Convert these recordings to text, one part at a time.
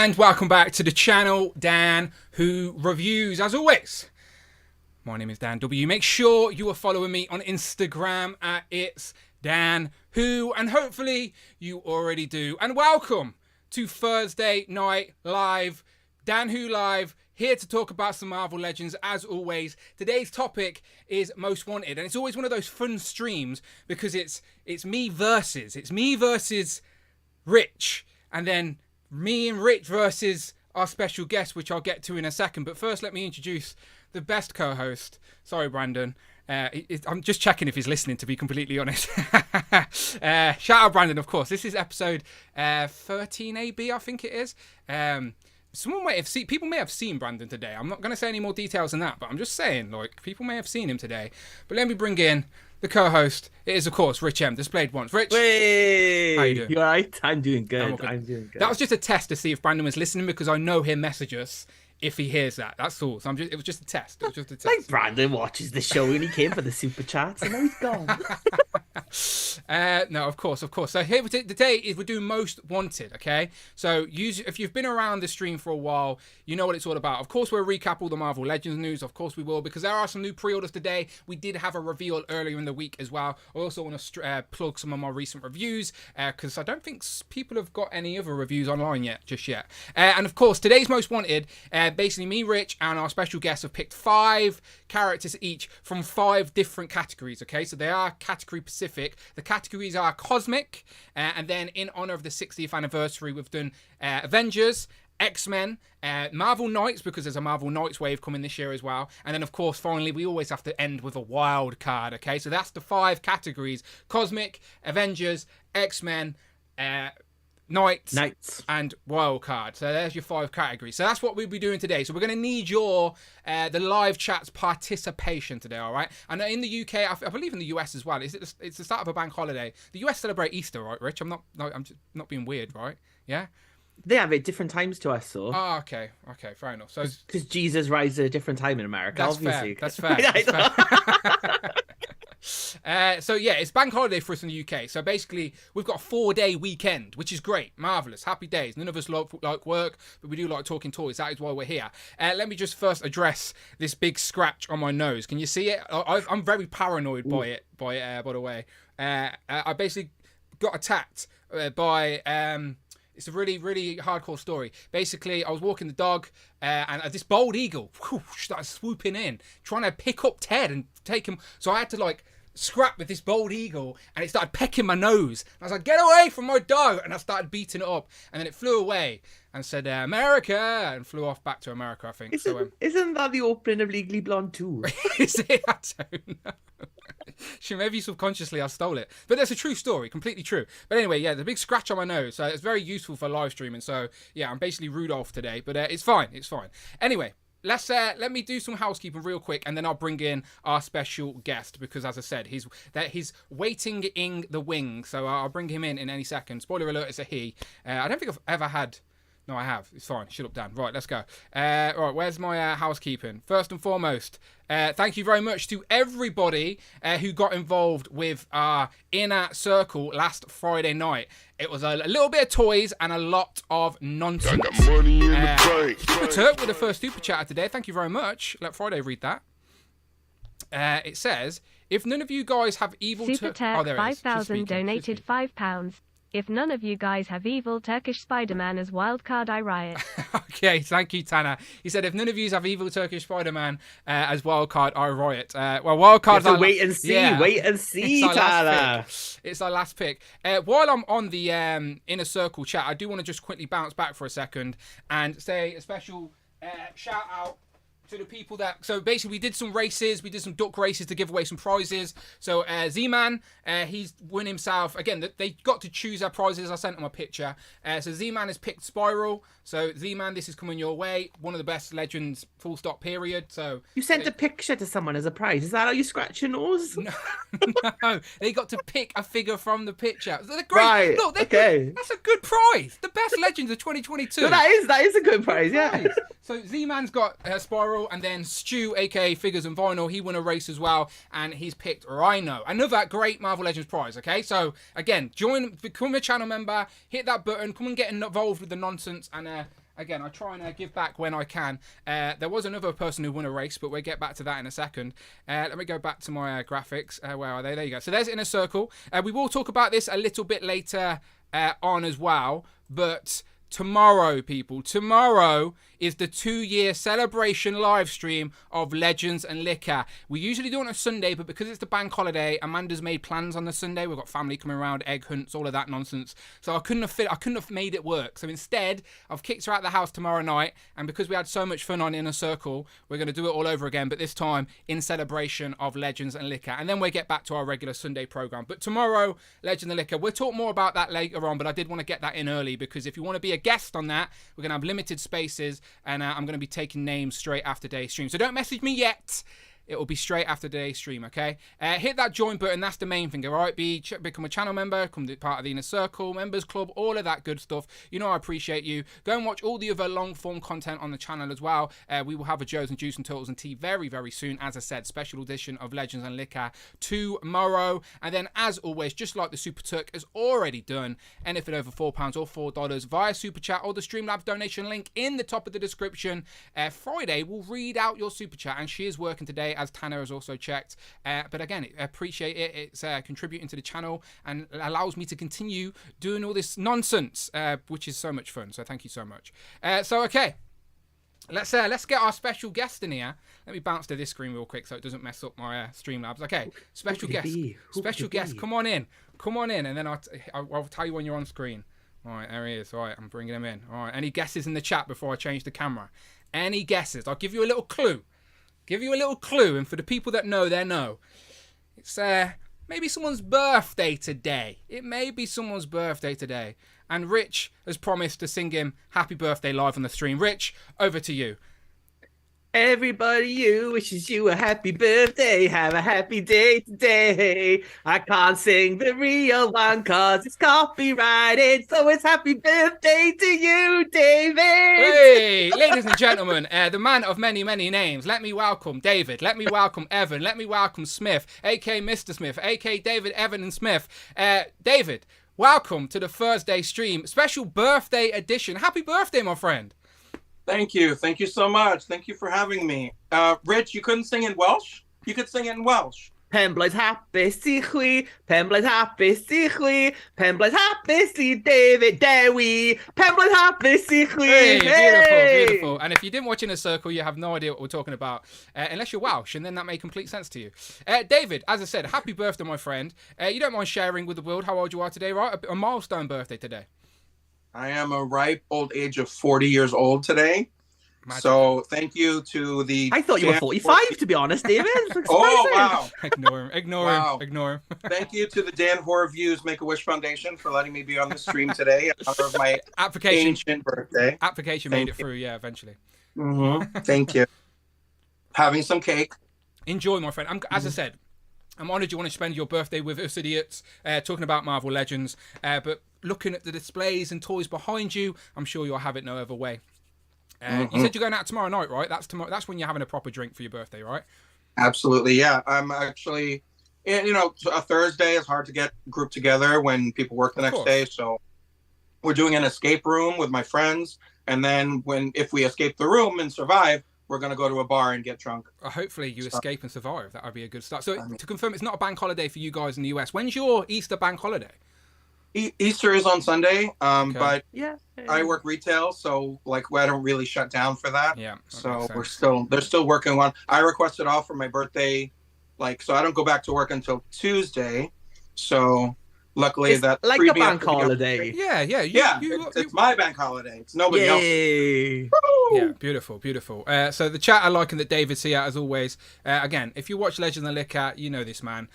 And welcome back to the channel, Dan Who Reviews. As always, my name is Dan W. Make sure you are following me on Instagram at It's Dan Who, and hopefully you already do. And welcome to Thursday Night Live, Dan Who Live, here to talk about some Marvel Legends. As always, today's topic is Most Wanted, and it's always one of those fun streams because it's me versus Rich, and then me and Rich versus our special guest, which I'll get to in a second. But first, let me introduce the best co-host. Sorry, Brandon. I'm just checking if he's listening, to be completely honest. Shout out, Brandon, of course. This is episode 13 AB, I think it is. People may have seen Brandon today. I'm not going to say any more details than that, but I'm just saying, like, people may have seen him today. But let me bring in the co-host. It is, of course, Rich M. Displayed once. Rich, hey, how you doing? You all right? I'm doing good. I'm doing good. That was just a test to see if Brandon was listening, because I know he'll message us if he hears that. That's all. So it was just a test. Like Brandon watches the show and he came for the super chats and now he's gone. No, of course. So here today is we're doing Most Wanted, okay? So if you've been around the stream for a while, you know what it's all about. Of course, we'll recap all the Marvel Legends news. Of course we will, because there are some new pre-orders today. We did have a reveal earlier in the week as well. I also want to plug some of my recent reviews, because I don't think people have got any other reviews online just yet. And of course, today's Most Wanted, basically me, Rich, and our special guests have picked 5 characters each from 5 different categories, okay? So they are category specific. The categories are cosmic, and then in honor of the 60th anniversary, we've done Avengers, X-Men, Marvel Knights, because there's a Marvel Knights wave coming this year as well. And then, of course, finally, we always have to end with a wild card, okay? So that's the 5 categories: Cosmic, Avengers, X-Men, Knights, and wild card. So there's your 5 categories. So that's what we'll be doing today. So we're going to need your the live chat's participation today, all right? And in the UK, I believe in the US as well, it's the start of a bank holiday. The US celebrate Easter, right, Rich? I'm just not being weird, right? Yeah. They have it different times to us, so. Oh, okay, fair enough. So because Jesus rises at a different time in America, that's obviously. Fair. That's fair. So yeah, it's bank holiday for us in the UK. So basically, we've got a 4-day weekend, which is great, marvelous, happy days. None of us like work, but we do like talking toys. That is why we're here. Let me just first address this big scratch on my nose. Can you see it? I'm very paranoid by it. By the way, I basically got attacked by. It's a really, really hardcore story. Basically, I was walking the dog, and this bald eagle started swooping in, trying to pick up Ted and take him. So I had to scrap with this bald eagle, and it started pecking my nose. I was like, "Get away from my dog!" And I started beating it up, and then it flew away and said, "America," and flew off back to America, I think. Isn't that the opening of Legally Blonde 2? Is it? I don't know. Maybe subconsciously I stole it, but that's a true story, completely true. But anyway, yeah, the big scratch on my nose, so it's very useful for live streaming. So yeah, I'm basically Rudolph today, but it's fine. Anyway, let me do some housekeeping real quick, and then I'll bring in our special guest, because as I said, he's waiting in the wing, so I'll bring him in any second. Spoiler alert, it's a he. I don't think I've ever had. No, I have. It's fine. Shut up, Dan. Right, let's go. Right, where's my housekeeping? First and foremost, thank you very much to everybody who got involved with our Inner Circle last Friday night. It was a little bit of toys and a lot of nonsense. I got money in the bank. Turk with the first super chatter today. Thank you very much. Let Friday read that. It says, if none of you guys have evil... Super Turk 5,000 donated £5. If none of you guys have evil Turkish Spider-Man as wildcard, I riot. Okay, thank you, Tanner. He said, if none of you have evil Turkish Spider-Man as wildcard, I riot. Well, wildcard... Wait and see, Tanner. It's our last pick. While I'm on the Inner Circle chat, I do want to just quickly bounce back for a second and say a special shout out to the people that... So basically, we did some races. We did some duck races to give away some prizes. So Z-Man, he's won himself... Again, they got to choose their prizes. I sent him a picture. So Z-Man has picked Spiral. So Z-Man, this is coming your way. One of the best legends, full stop, period. So you sent a picture to someone as a prize. Is that how you scratch your nose? No. They got to pick a figure from the picture. They're great. Right. Look, okay. That's a good prize. The best legends of 2022. No, that is a good prize, yeah. So Z-Man's got Spiral, and then Stu, aka Figures and Vinyl, he won a race as well, and he's picked Rhino. Another great Marvel Legends prize, okay? So, again, become a channel member, hit that button, come and get involved with the nonsense, and again, I try and give back when I can. There was another person who won a race, but we'll get back to that in a second. Let me go back to my graphics. Where are they? There you go. So there's Inner Circle. We will talk about this a little bit later on as well, but tomorrow, people, tomorrow is the 2-year celebration live stream of Legends and Liquor. We usually do it on a Sunday, but because it's the bank holiday, Amanda's made plans on the Sunday. We've got family coming around, egg hunts, all of that nonsense. So I couldn't have made it work. So instead, I've kicked her out of the house tomorrow night, and because we had so much fun on Inner Circle, we're going to do it all over again, but this time in celebration of Legends and Liquor. And then we'll get back to our regular Sunday program. But tomorrow, Legends and Liquor, we'll talk more about that later on, but I did want to get that in early, because if you want to be a guest on that, we're going to have limited spaces, and I'm going to be taking names straight after today's stream. So don't message me yet. It will be straight after today's stream, okay? Hit that join button. That's the main thing, all right? Become a channel member, become part of the Inner Circle, members club, all of that good stuff. You know I appreciate you. Go and watch all the other long-form content on the channel as well. We will have a Joe's and Juice and Turtles and Tea very, very soon. As I said, special edition of Legends and Liquor tomorrow. And then, as always, just like the Super Tuck has already done, anything over £4 or $4 via Super Chat or the Streamlabs donation link in the top of the description. Friday, we'll read out your Super Chat, and she is working today, as Tanner has also checked. But again, I appreciate it. It's contributing to the channel and allows me to continue doing all this nonsense, which is so much fun. So thank you so much. Okay, let's get our special guest in here. Let me bounce to this screen real quick so it doesn't mess up my Streamlabs. Okay, special guest, come on in, and then I'll tell you when you're on screen. All right, there he is. All right, I'm bringing him in. All right, any guesses in the chat before I change the camera? Any guesses? I'll give you a little clue. And for the people that know, they know. It's maybe someone's birthday today. And Rich has promised to sing him happy birthday live on the stream. Rich, over to you. Everybody who wishes you a happy birthday, have a happy day today. I can't sing the real one cause it's copyrighted, so it's happy birthday to you, David. Hey, ladies and gentlemen, the man of many, many names. Let me welcome David. Let me welcome Evan. Let me welcome Smith, a.k.a. Mr. Smith, a.k.a. David, Evan and Smith. David, welcome to the Thursday stream, special birthday edition. Happy birthday, my friend. Thank you. Thank you so much. Thank you for having me. Rich, you couldn't sing in Welsh? You could sing it in Welsh. Penblaidd hapus I chwi, penblaidd hapus I chwi, penblaidd hapus I David Dewi, penblaidd hapus I chwi. Hey, beautiful. And if you didn't watch Inner Circle, you have no idea what we're talking about, unless you're Welsh, and then that made complete sense to you. David, as I said, happy birthday, my friend. You don't mind sharing with the world how old you are today, right? A milestone birthday today. I am a ripe old age of 40 years old today. Magic. So thank you to the... I thought you were 45, to be honest, David. Oh, wow. Ignore him. Thank you to the Dan Horviews Make-A-Wish Foundation for letting me be on the stream today in honor of my ancient birthday. Application made it through, yeah, eventually. Mm-hmm. Thank you. Having some cake. Enjoy, my friend. As I said, I'm honoured you want to spend your birthday with us idiots, talking about Marvel Legends, but looking at the displays and toys behind you, I'm sure you'll have it no other way. You said you're going out tomorrow night, right? That's tomorrow. That's when you're having a proper drink for your birthday, right? Absolutely, yeah. I'm actually, a Thursday is hard to get grouped together when people work the next day. So we're doing an escape room with my friends. And then if we escape the room and survive, we're going to go to a bar and get drunk. Hopefully you escape and survive. That would be a good start. So to confirm, it's not a bank holiday for you guys in the US. When's your Easter bank holiday? Easter is on Sunday, Okay. but I work retail, so I don't really shut down for that. Yeah. So they're still working on. I requested off for my birthday, so I don't go back to work until Tuesday. So luckily it's that like a bank holiday. Yeah. It's my bank holiday. It's nobody else's. Yeah, beautiful. So the chat are liking that David's here as always. Again, if you watch Legends and Liquor, you know this man.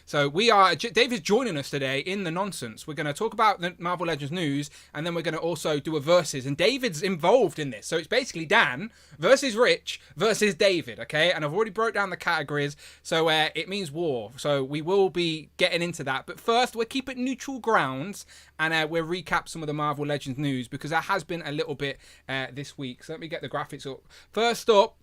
So David's joining us today in the nonsense. We're going to talk about the Marvel Legends news, and then we're going to also do a versus. And David's involved in this, so it's basically Dan versus Rich versus David. Okay, and I've already broke down the categories, so it means war. So we will be getting into that, but first we'll keep it neutral grounds, and we'll recap some of the Marvel Legends news because there has been a little bit this week. So let me get the graphics up. First up.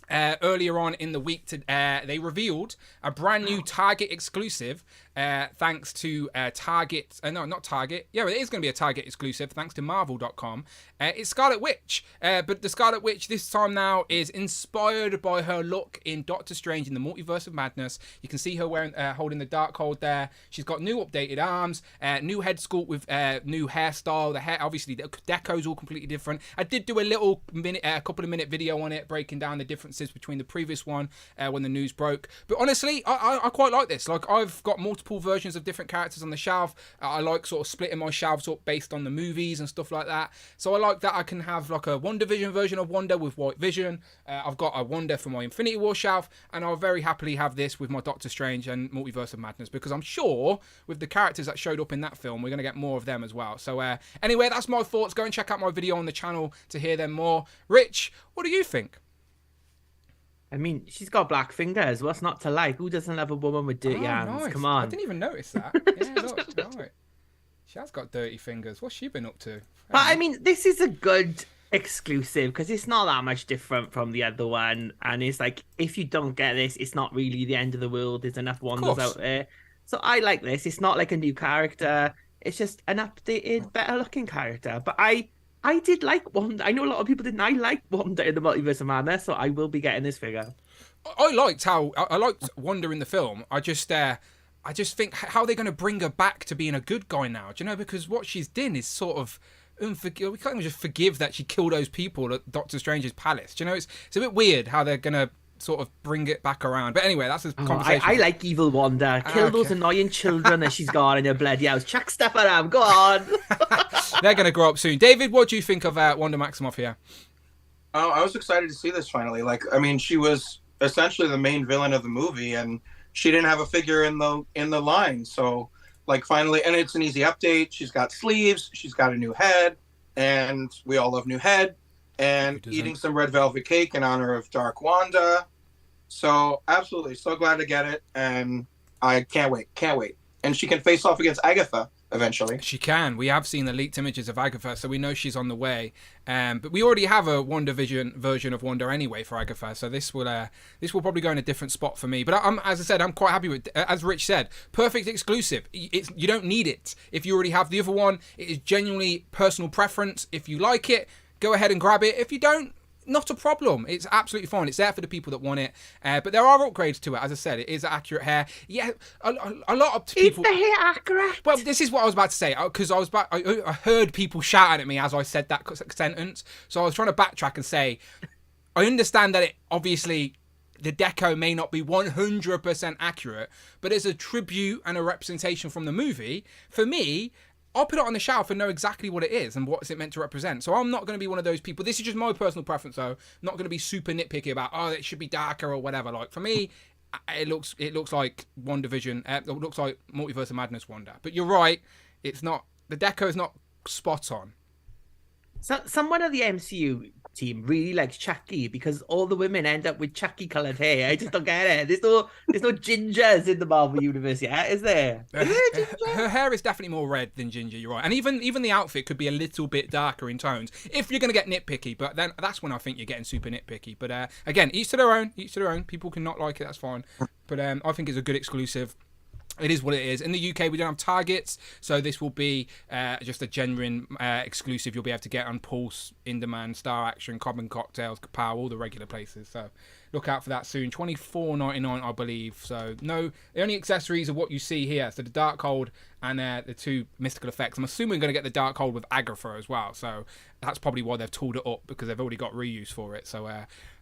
Earlier on in the week, they revealed a brand new Target exclusive thanks to Target. No, not Target. Yeah, it is going to be a Target exclusive, thanks to Marvel.com. It's Scarlet Witch. But the Scarlet Witch this time now is inspired by her look in Doctor Strange in the Multiverse of Madness. You can see her wearing, holding the Darkhold there. She's got new updated arms, new head sculpt with new hairstyle. The hair, obviously, the deco's all completely different. I did do a couple of minute video on it, breaking down the differences between the previous one when the news broke. But honestly, I quite like this. Like, I've got multiple versions of different characters on the shelf. I like sort of splitting my shelves up based on the movies and stuff like that. So I like that I can have like a WandaVision version of Wanda with White Vision. I've got a Wanda for my Infinity War shelf, and I'll very happily have this with my Doctor Strange and Multiverse of Madness, because I'm sure with the characters that showed up in that film, we're going to get more of them as well. So anyway, that's my thoughts. Go and check out my video on the channel to hear them more. Rich, what do you think? I mean, she's got black fingers. What's not to like? Who doesn't love a woman with dirty hands? Nice. Come on. I didn't even notice that. Yeah, look, right. She has got dirty fingers. What's she been up to? But I mean, this is a good exclusive because it's not that much different from the other one. And it's like, if you don't get this, it's not really the end of the world. There's enough Wonders out there. So I like this. It's not like a new character. It's just an updated, better looking character. But I did like Wanda. I know a lot of people didn't. I like Wanda in the Multiverse of Madness, so I will be getting this figure. I liked Wanda in the film. I just think how they're going to bring her back to being a good guy now. Do you know? Because what she's done is sort of unforgivable. We can't even just forgive that she killed those people at Doctor Strange's palace. Do you know? It's a bit weird how they're going to sort of bring it back around. But anyway, that's a conversation. I like evil Wanda. Kill those annoying children that she's got in her bloody house. Chuck stuff around. Go on. They're going to grow up soon. David, what do you think of Wanda Maximoff here? Oh, I was excited to see this finally. Like, I mean, she was essentially the main villain of the movie, and she didn't have a figure in the line. So, like, finally, and it's an easy update. She's got sleeves. She's got a new head, and we all love new head. And eating some red velvet cake in honor of Dark Wanda. So, absolutely, so glad to get it, and I can't wait. And she can face off against Agatha eventually. She can. We have seen the leaked images of Agatha, so we know she's on the way. But we already have a WandaVision version of Wanda anyway for Agatha, so this will probably go in a different spot for me. But as I said, I'm quite happy with. As Rich said, perfect exclusive. You don't need it if you already have the other one. It is genuinely personal preference. If you like it, go ahead and grab it. If you don't, not a problem. It's absolutely fine. It's there for the people that want it. But there are upgrades to it. As I said, it is accurate hair. Yeah, a lot of people. Is the hair accurate? Well, this is what I was about to say, because I heard people shouting at me as I said that sentence. So I was trying to backtrack and say, I understand that obviously the deco may not be 100% accurate, but as a tribute and a representation from the movie, for me, I'll put it on the shelf and know exactly what it is and what is it meant to represent. So I'm not going to be one of those people. This is just my personal preference, though. I'm not going to be super nitpicky about, it should be darker or whatever. Like, for me, it looks like WandaVision. It looks like Multiverse of Madness Wanda. But you're right. It's not. The deco is not spot on. So someone of the MCU team really likes Chucky because all the women end up with Chucky coloured hair. I just don't get it. There's no gingers in the Marvel universe yet, is there? Her hair is definitely more red than ginger. You're right, and even the outfit could be a little bit darker in tones if you're going to get nitpicky. But then that's when I think you're getting super nitpicky. But again, each to their own. Each to their own. People can not like it. That's fine. But I think it's a good exclusive. It is what it is. In the UK, we don't have targets, so this will be just a genuine exclusive you'll be able to get on Pulse, In Demand, Star Action, Common Cocktails, Kapow, all the regular places. So look out for that soon. $24.99, I believe. So no, the only accessories are what you see here. So the Darkhold and the two mystical effects. I'm assuming we're going to get the Darkhold with Agatha as well. So that's probably why they've tooled it up, because they've already got reuse for it. So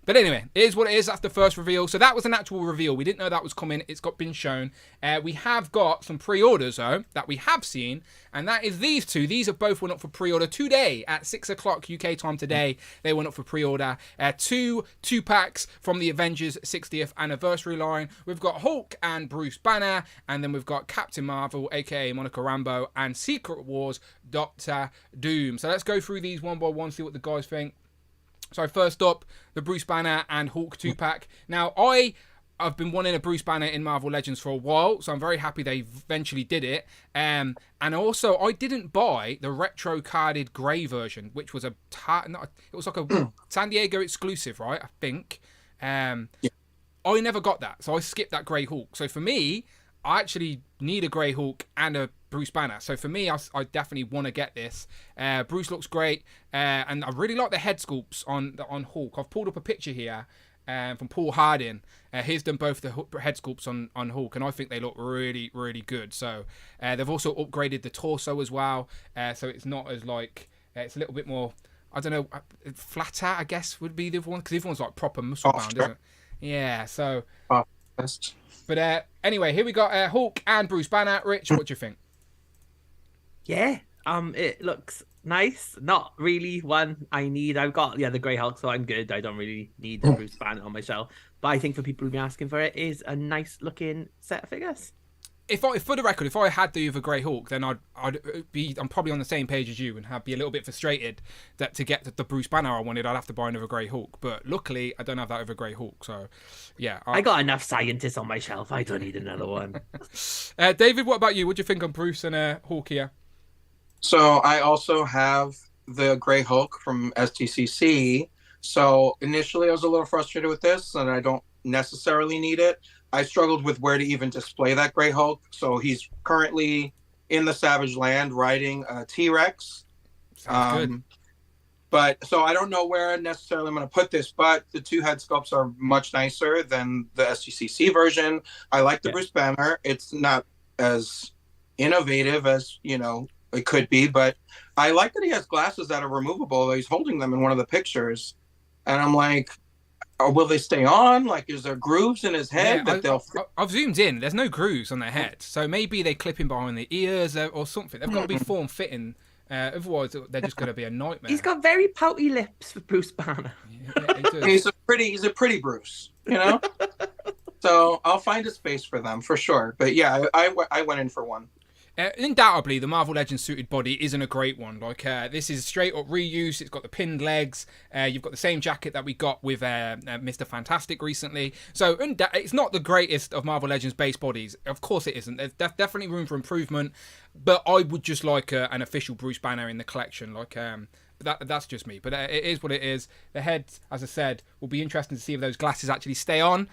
but anyway, it is what it is. That's the first reveal. So that was an actual reveal. We didn't know that was coming. It's been shown. We have got some pre-orders, though, that we have seen. And that is these two. These have both went up for pre-order today at 6 o'clock UK time today. They went up for pre-order. Two packs from the Avengers 60th anniversary line. We've got Hulk and Bruce Banner. And then we've got Captain Marvel, a.k.a. Monica Rambeau. And Secret Wars, Doctor Doom. So let's go through these one by one, see what the guys think. So first up, the Bruce Banner and Hulk 2-pack. Now, I've been wanting a Bruce Banner in Marvel Legends for a while, so I'm very happy they eventually did it. And also, I didn't buy the retro carded grey version, which was it was like a San Diego exclusive, right? I think. I never got that, so I skipped that grey Hulk. So for me, I actually need a Grey Hulk and a Bruce Banner. So for me, I definitely want to get this. Bruce looks great, and I really like the head sculpts on Hulk. I've pulled up a picture here from Paul Harding. He's done both the head sculpts on Hulk, and I think they look really, really good. So they've also upgraded the torso as well, so it's not as like it's a little bit more. I don't know, flatter, I guess would be the other one, because the other one's like proper muscle bound, isn't it? Yeah. So. But anyway, here we got Hulk and Bruce Banner. Rich, what do you think? Yeah, it looks nice. Not really one I need. I've got the Grey Hulk, so I'm good. I don't really need the Bruce Banner on my shelf. But I think for people who've been asking for it, is a nice looking set of figures. If for the record, if I had the other Grey Hulk, then I'm probably on the same page as you and be a little bit frustrated that to get the Bruce Banner I wanted, I'd have to buy another Grey Hulk. But luckily, I don't have that other Grey Hulk, so yeah. I got enough scientists on my shelf. I don't need another one. David, what about you? What do you think on Bruce and Hulk here? So I also have the Grey Hulk from STCC. So initially, I was a little frustrated with this, and I don't necessarily need it. I struggled with where to even display that Grey Hulk. So he's currently in the Savage Land riding a T-Rex. Sounds good. But so I don't know where necessarily I'm going to put this, but the two head sculpts are much nicer than the SGCC version. I like the Bruce Banner. It's not as innovative as, it could be, but I like that he has glasses that are removable. He's holding them in one of the pictures. And I'm like, or will they stay on? Like, is there grooves in his head that they'll... I've zoomed in. There's no grooves on their head. So maybe they clip him behind the ears or something. They've got to be form-fitting. Otherwise, they're just going to be a nightmare. He's got very pouty lips for Bruce Banner. Yeah, he does. He's a pretty Bruce, So I'll find a space for them, for sure. But yeah, I went in for one. Undoubtedly, the Marvel Legends suited body isn't a great one. Like this is straight up reuse. It's got the pinned legs. You've got the same jacket that we got with Mr. Fantastic recently. So it's not the greatest of Marvel Legends base bodies. Of course it isn't. There's definitely room for improvement. But I would just like an official Bruce Banner in the collection. Like that's just me. But it is what it is. The head, as I said, will be interesting to see if those glasses actually stay on.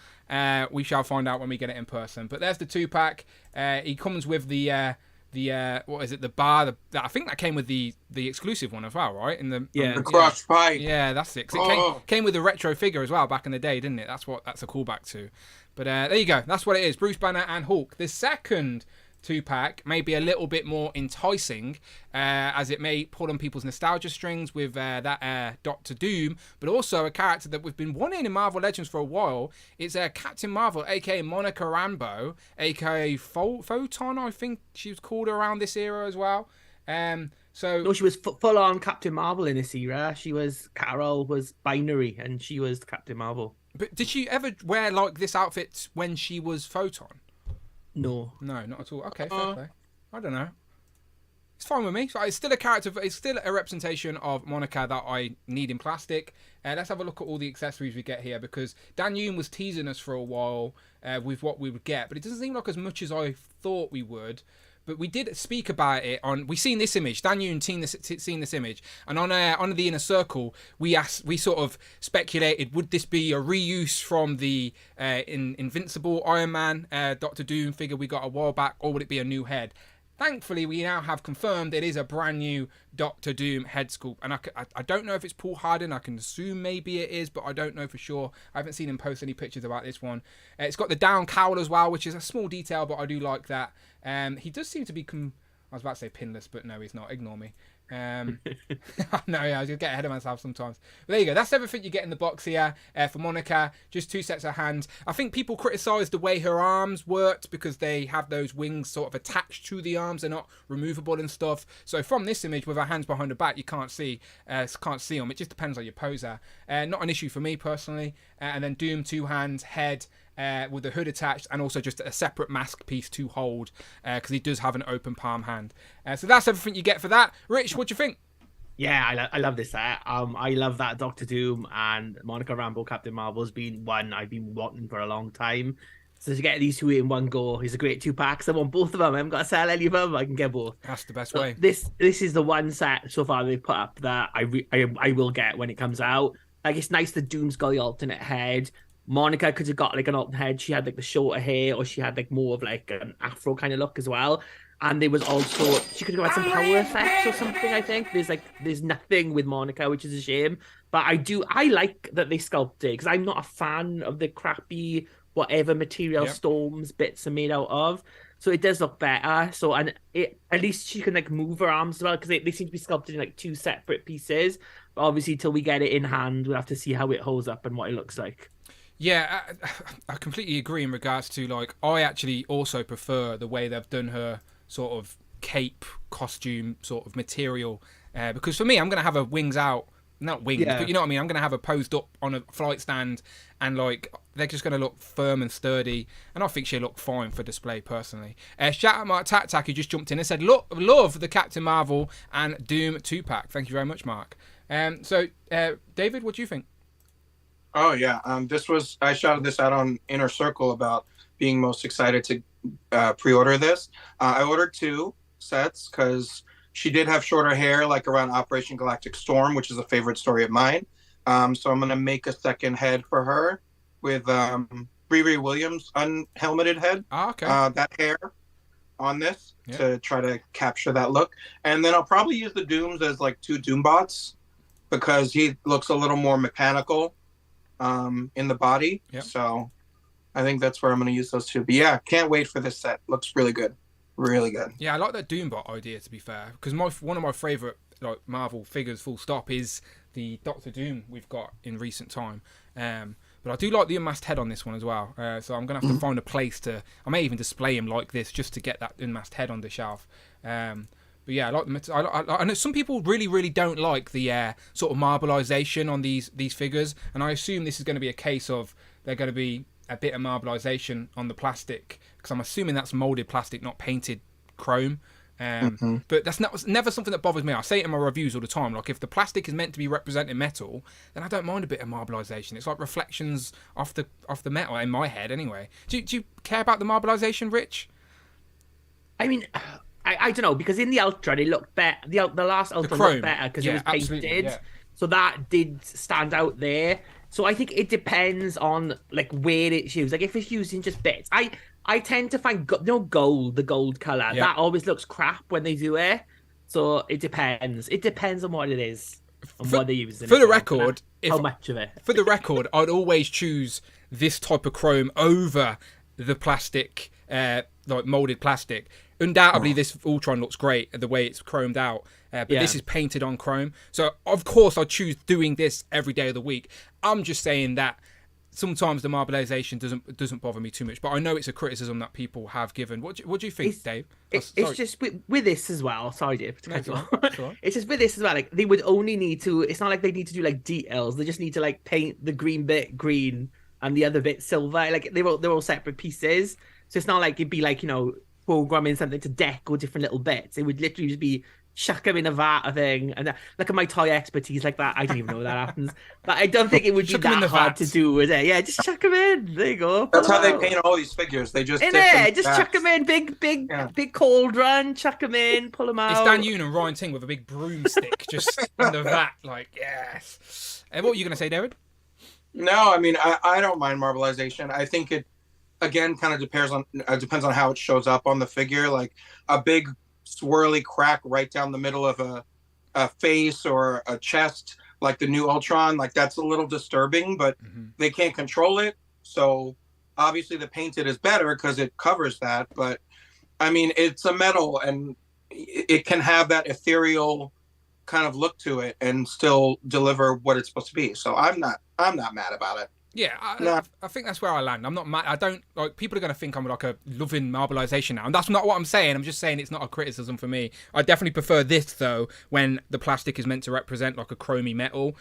We shall find out when we get it in person. But there's the 2-pack. He comes with the what is it? The bar. I think that came with the exclusive one as well, right? The crushed pipe. Yeah, that's it. It came with a retro figure as well back in the day, didn't it? That's a callback to. But there you go. That's what it is. Bruce Banner and Hulk. The second 2-pack may be a little bit more enticing, as it may pull on people's nostalgia strings with that Doctor Doom, but also a character that we've been wanting in Marvel Legends for a while. It's Captain Marvel, aka Monica Rambeau, aka Photon, I think she was called around this era as well. No, she was full on Captain Marvel in this era. Carol was binary, and she was Captain Marvel. But did she ever wear like this outfit when she was Photon? No, not at all. Okay, fair play. I don't know. It's fine with me. So it's still a character. It's still a representation of Monica that I need in plastic. Let's have a look at all the accessories we get here, because Dan Yoon was teasing us for a while with what we would get, but it doesn't seem like as much as I thought we would. But we did speak about it we've seen this image. Dan Yoon seen this image, and on the Inner Circle, we sort of speculated, would this be a reuse from the Invincible Iron Man Doctor Doom figure we got a while back, or would it be a new head? Thankfully, we now have confirmed it is a brand new Doctor Doom head sculpt, and I don't know if it's Paul Hardin. I can assume maybe it is, but I don't know for sure. I haven't seen him post any pictures about this one. It's got the down cowl as well, which is a small detail, but I do like that. He does seem to be I was about to say pinless, but no, he's not. Ignore me. No, yeah, I just get ahead of myself sometimes. But there you go. That's everything you get in the box here for Monica. Just 2 sets of hands. I think people criticised the way her arms worked because they have those wings sort of attached to the arms. They're not removable and stuff. So from this image with her hands behind her back, you can't see them. It just depends on your poser. Not an issue for me personally. And then Doom, 2 hands, head. With the hood attached, and also just a separate mask piece to hold, because he does have an open palm hand. So that's everything you get for that. Rich, what do you think? Yeah, I love this set. I love that Doctor Doom and Monica Rambeau Captain Marvel has been one I've been wanting for a long time. So to get these two in one go is a great 2-pack. I want both of them. I haven't got to sell any of them. I can get both. That's the best way. This is the one set so far they've put up that I will get when it comes out. Like, it's nice that Doom's got the alternate head. Monica could have got like an alternate head. She had like the shorter hair, or she had like more of like an afro kind of look as well. And there was also she could have got some power effects or something. I think there's nothing with Monica, which is a shame. But I like that they sculpted because I'm not a fan of the crappy whatever material Storm's bits are made out of. So it does look better. So and it at least she can like move her arms as well because they seem to be sculpted in like two separate pieces. But obviously, till we get it in hand, we'll have to see how it holds up and what it looks like. Yeah, I completely agree in regards to like I actually also prefer the way they've done her sort of cape costume sort of material because for me I'm gonna have her wings out, not wings, but you know what I mean. I'm gonna have her posed up on a flight stand, and like they're just gonna look firm and sturdy, and I think she'll look fine for display personally. Shout out Mark Tack who just jumped in and said, "Look, love the Captain Marvel and Doom 2-pack." Thank you very much, Mark. So David, what do you think? Oh yeah, I shouted this out on Inner Circle about being most excited to pre-order this. I ordered 2 sets because she did have shorter hair, like around Operation Galactic Storm, which is a favorite story of mine. So I'm gonna make a second head for her with Riri Williams' unhelmeted head. That hair on this to try to capture that look, and then I'll probably use the Dooms as like 2 Doombots because he looks a little more mechanical in the body. So I think that's where I'm going to use those 2. But yeah, can't wait for this set. Looks really good. Really good. Yeah, I like that Doombot idea, to be fair, because one of my favourite like Marvel figures, full stop, is the Doctor Doom we've got in recent time. But I do like the unmasked head on this one as well. So I'm going to have to find a place to... I may even display him like this just to get that unmasked head on the shelf. But yeah, I like the. I know some people really, really don't like the sort of marbleization on these figures, and I assume this is going to be a case of they're going to be a bit of marbleization on the plastic, because I'm assuming that's molded plastic, not painted chrome. But that's never something that bothers me. I say it in my reviews all the time. Like if the plastic is meant to be representing metal, then I don't mind a bit of marbleization. It's like reflections off the metal in my head, anyway. Do you care about the marbleization, Rich? I mean, I don't know, because in the Ultra they looked better. The last Ultra looked better because it was painted, so that did stand out there. So I think it depends on like where it's used. Like if it's used in just bits, I tend to find gold, the gold color that always looks crap when they do it. So it depends. It depends on what it is and what they use. For the record, how much of it? For the record, I'd always choose this type of chrome over the plastic, like molded plastic. Undoubtedly, this Ultron looks great the way it's chromed out, but this is painted on chrome. So, of course, I choose doing this every day of the week. I'm just saying that sometimes the marbleization doesn't bother me too much, but I know it's a criticism that people have given. What do you think, Dave? It's just with this as well. Sorry, Dave. It's just with this as well. Like they would only need to. It's not like they need to do like details. They just need to like paint the green bit green and the other bit silver. Like they're all separate pieces. So it's not like it'd be like programming something to deck or different little bits. It would literally just be chuck them in a vat of thing. And look at my toy expertise like that. I don't even know that happens. But I don't think it would be that hard to do with it. Yeah, just chuck them in. There you go. That's how they paint all these figures. They just chuck them in. Big cold run. Chuck them in. Pull them out. It's Dan Yoon and Ryan Ting with a big broomstick just in the vat. Like, yes. And what were you going to say, David? No, I mean, I don't mind marbleization. I think it, again, kind of depends on how it shows up on the figure. Like a big swirly crack right down the middle of a face or a chest, like the new Ultron, like that's a little disturbing, but they can't control it. So obviously the painted is better because it covers that. But I mean, it's a metal and it can have that ethereal kind of look to it and still deliver what it's supposed to be. So I'm not mad about it. Yeah, I think that's where I land. I'm not mad. I don't like people are going to think I'm like a loving marbleization now, and that's not what I'm saying. I'm just saying it's not a criticism for me. I definitely prefer this though when the plastic is meant to represent like a chromy metal.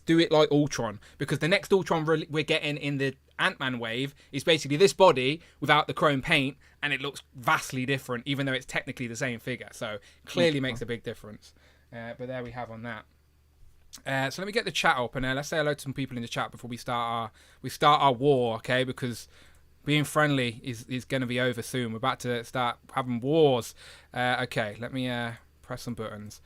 Do it like Ultron, because the next Ultron we're getting in the Ant-Man wave is basically this body without the chrome paint, and it looks vastly different, even though it's technically the same figure. So clearly makes a big difference. But there we have on that. So let me get the chat up, and let's say hello to some people in the chat before we start our war, okay? Because being friendly is going to be over soon. We're about to start having wars. Okay, let me press some buttons.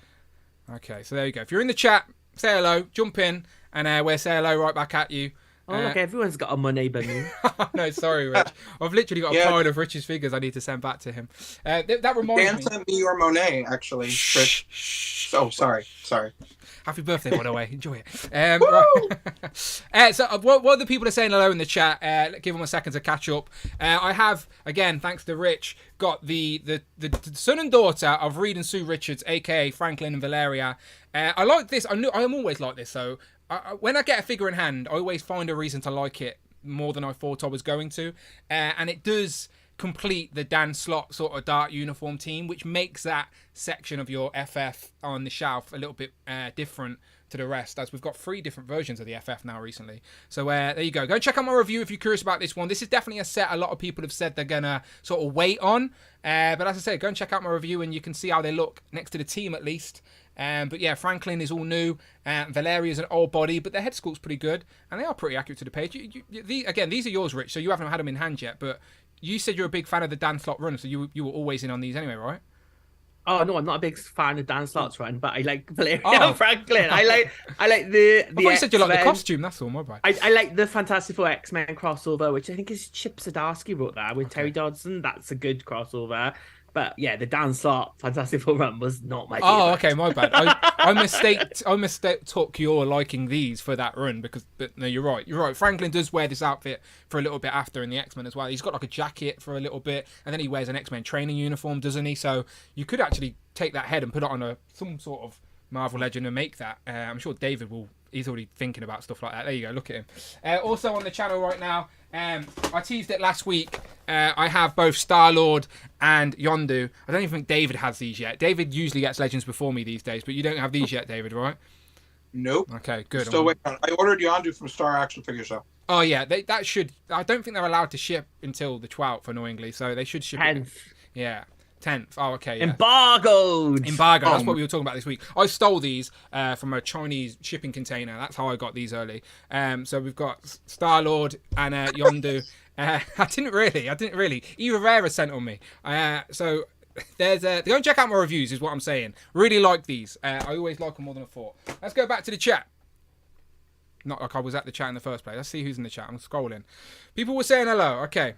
Okay, so there you go. If you're in the chat, say hello, jump in, and we'll say hello right back at you. Oh, look, everyone's got a money bunny. No, sorry, Rich. I've literally got a pile of Rich's figures I need to send back to him. That reminds me. Dan sent me your Monet, actually. Shh. Oh, sorry. Happy birthday, by the way. Enjoy it. Right. So what the people are saying hello in the chat, give them a second to catch up. I have, again, thanks to Rich, got the son and daughter of Reed and Sue Richards, a.k.a. Franklin and Valeria. I like this. I'm always like this, so when I get a figure in hand, I always find a reason to like it more than I thought I was going to. And it does complete the Dan Slott sort of dark uniform team, which makes that section of your FF on the shelf a little bit different to the rest, as we've got 3 different versions of the FF now recently. So there you go. Go and check out my review if you're curious about this one. This is definitely a set a lot of people have said they're going to sort of wait on. But as I say, go and check out my review and you can see how they look next to the team at least. But yeah, Franklin is all new. Valeria's an old body, but their head sculpt's pretty good. And they are pretty accurate to the page. Again, these are yours, Rich, so you haven't had them in hand yet. But you said you're a big fan of the Dan Slott run, so you were always in on these anyway, right? Oh no, I'm not a big fan of Dan Slott's run, but I like Valeria and Franklin. I like the. I thought you said you like the costume. That's all, my bad. I like the Fantastic Four X-Men crossover, which I think is Chip Zdarsky wrote that with Terry Dodson. That's a good crossover. But yeah, the Dan Slott Fantastic Four run was not my favorite. Oh, okay, my bad. I mistook your liking these for that run but no, you're right. Franklin does wear this outfit for a little bit after in the X-Men as well. He's got like a jacket for a little bit, and then he wears an X-Men training uniform, doesn't he? So you could actually take that head and put it on some sort of Marvel Legend and make that. I'm sure David will. He's already thinking about stuff like that. There you go. Look at him. Also on the channel right now, I teased it last week. I have both Star-Lord and Yondu. I don't even think David has these yet. David usually gets Legends before me these days, but you don't have these yet, David, right? Nope. Okay, good. Still waiting. I ordered Yondu from Star Action Figures, though. Oh, yeah. That should... I don't think they're allowed to ship until the 12th, annoyingly, so they should ship 10th. Yeah. 10th. Oh, okay. Yeah. Embargo. That's what we were talking about this week. I stole these from a Chinese shipping container. That's how I got these early. So we've got Star-Lord and Yondu. I didn't really. Eva Rara sent on me. So there's go and check out my reviews is what I'm saying. Really like these. I always like them more than I thought. Let's go back to the chat. Not like I was at the chat in the first place. Let's see who's in the chat. I'm scrolling. People were saying hello. Okay.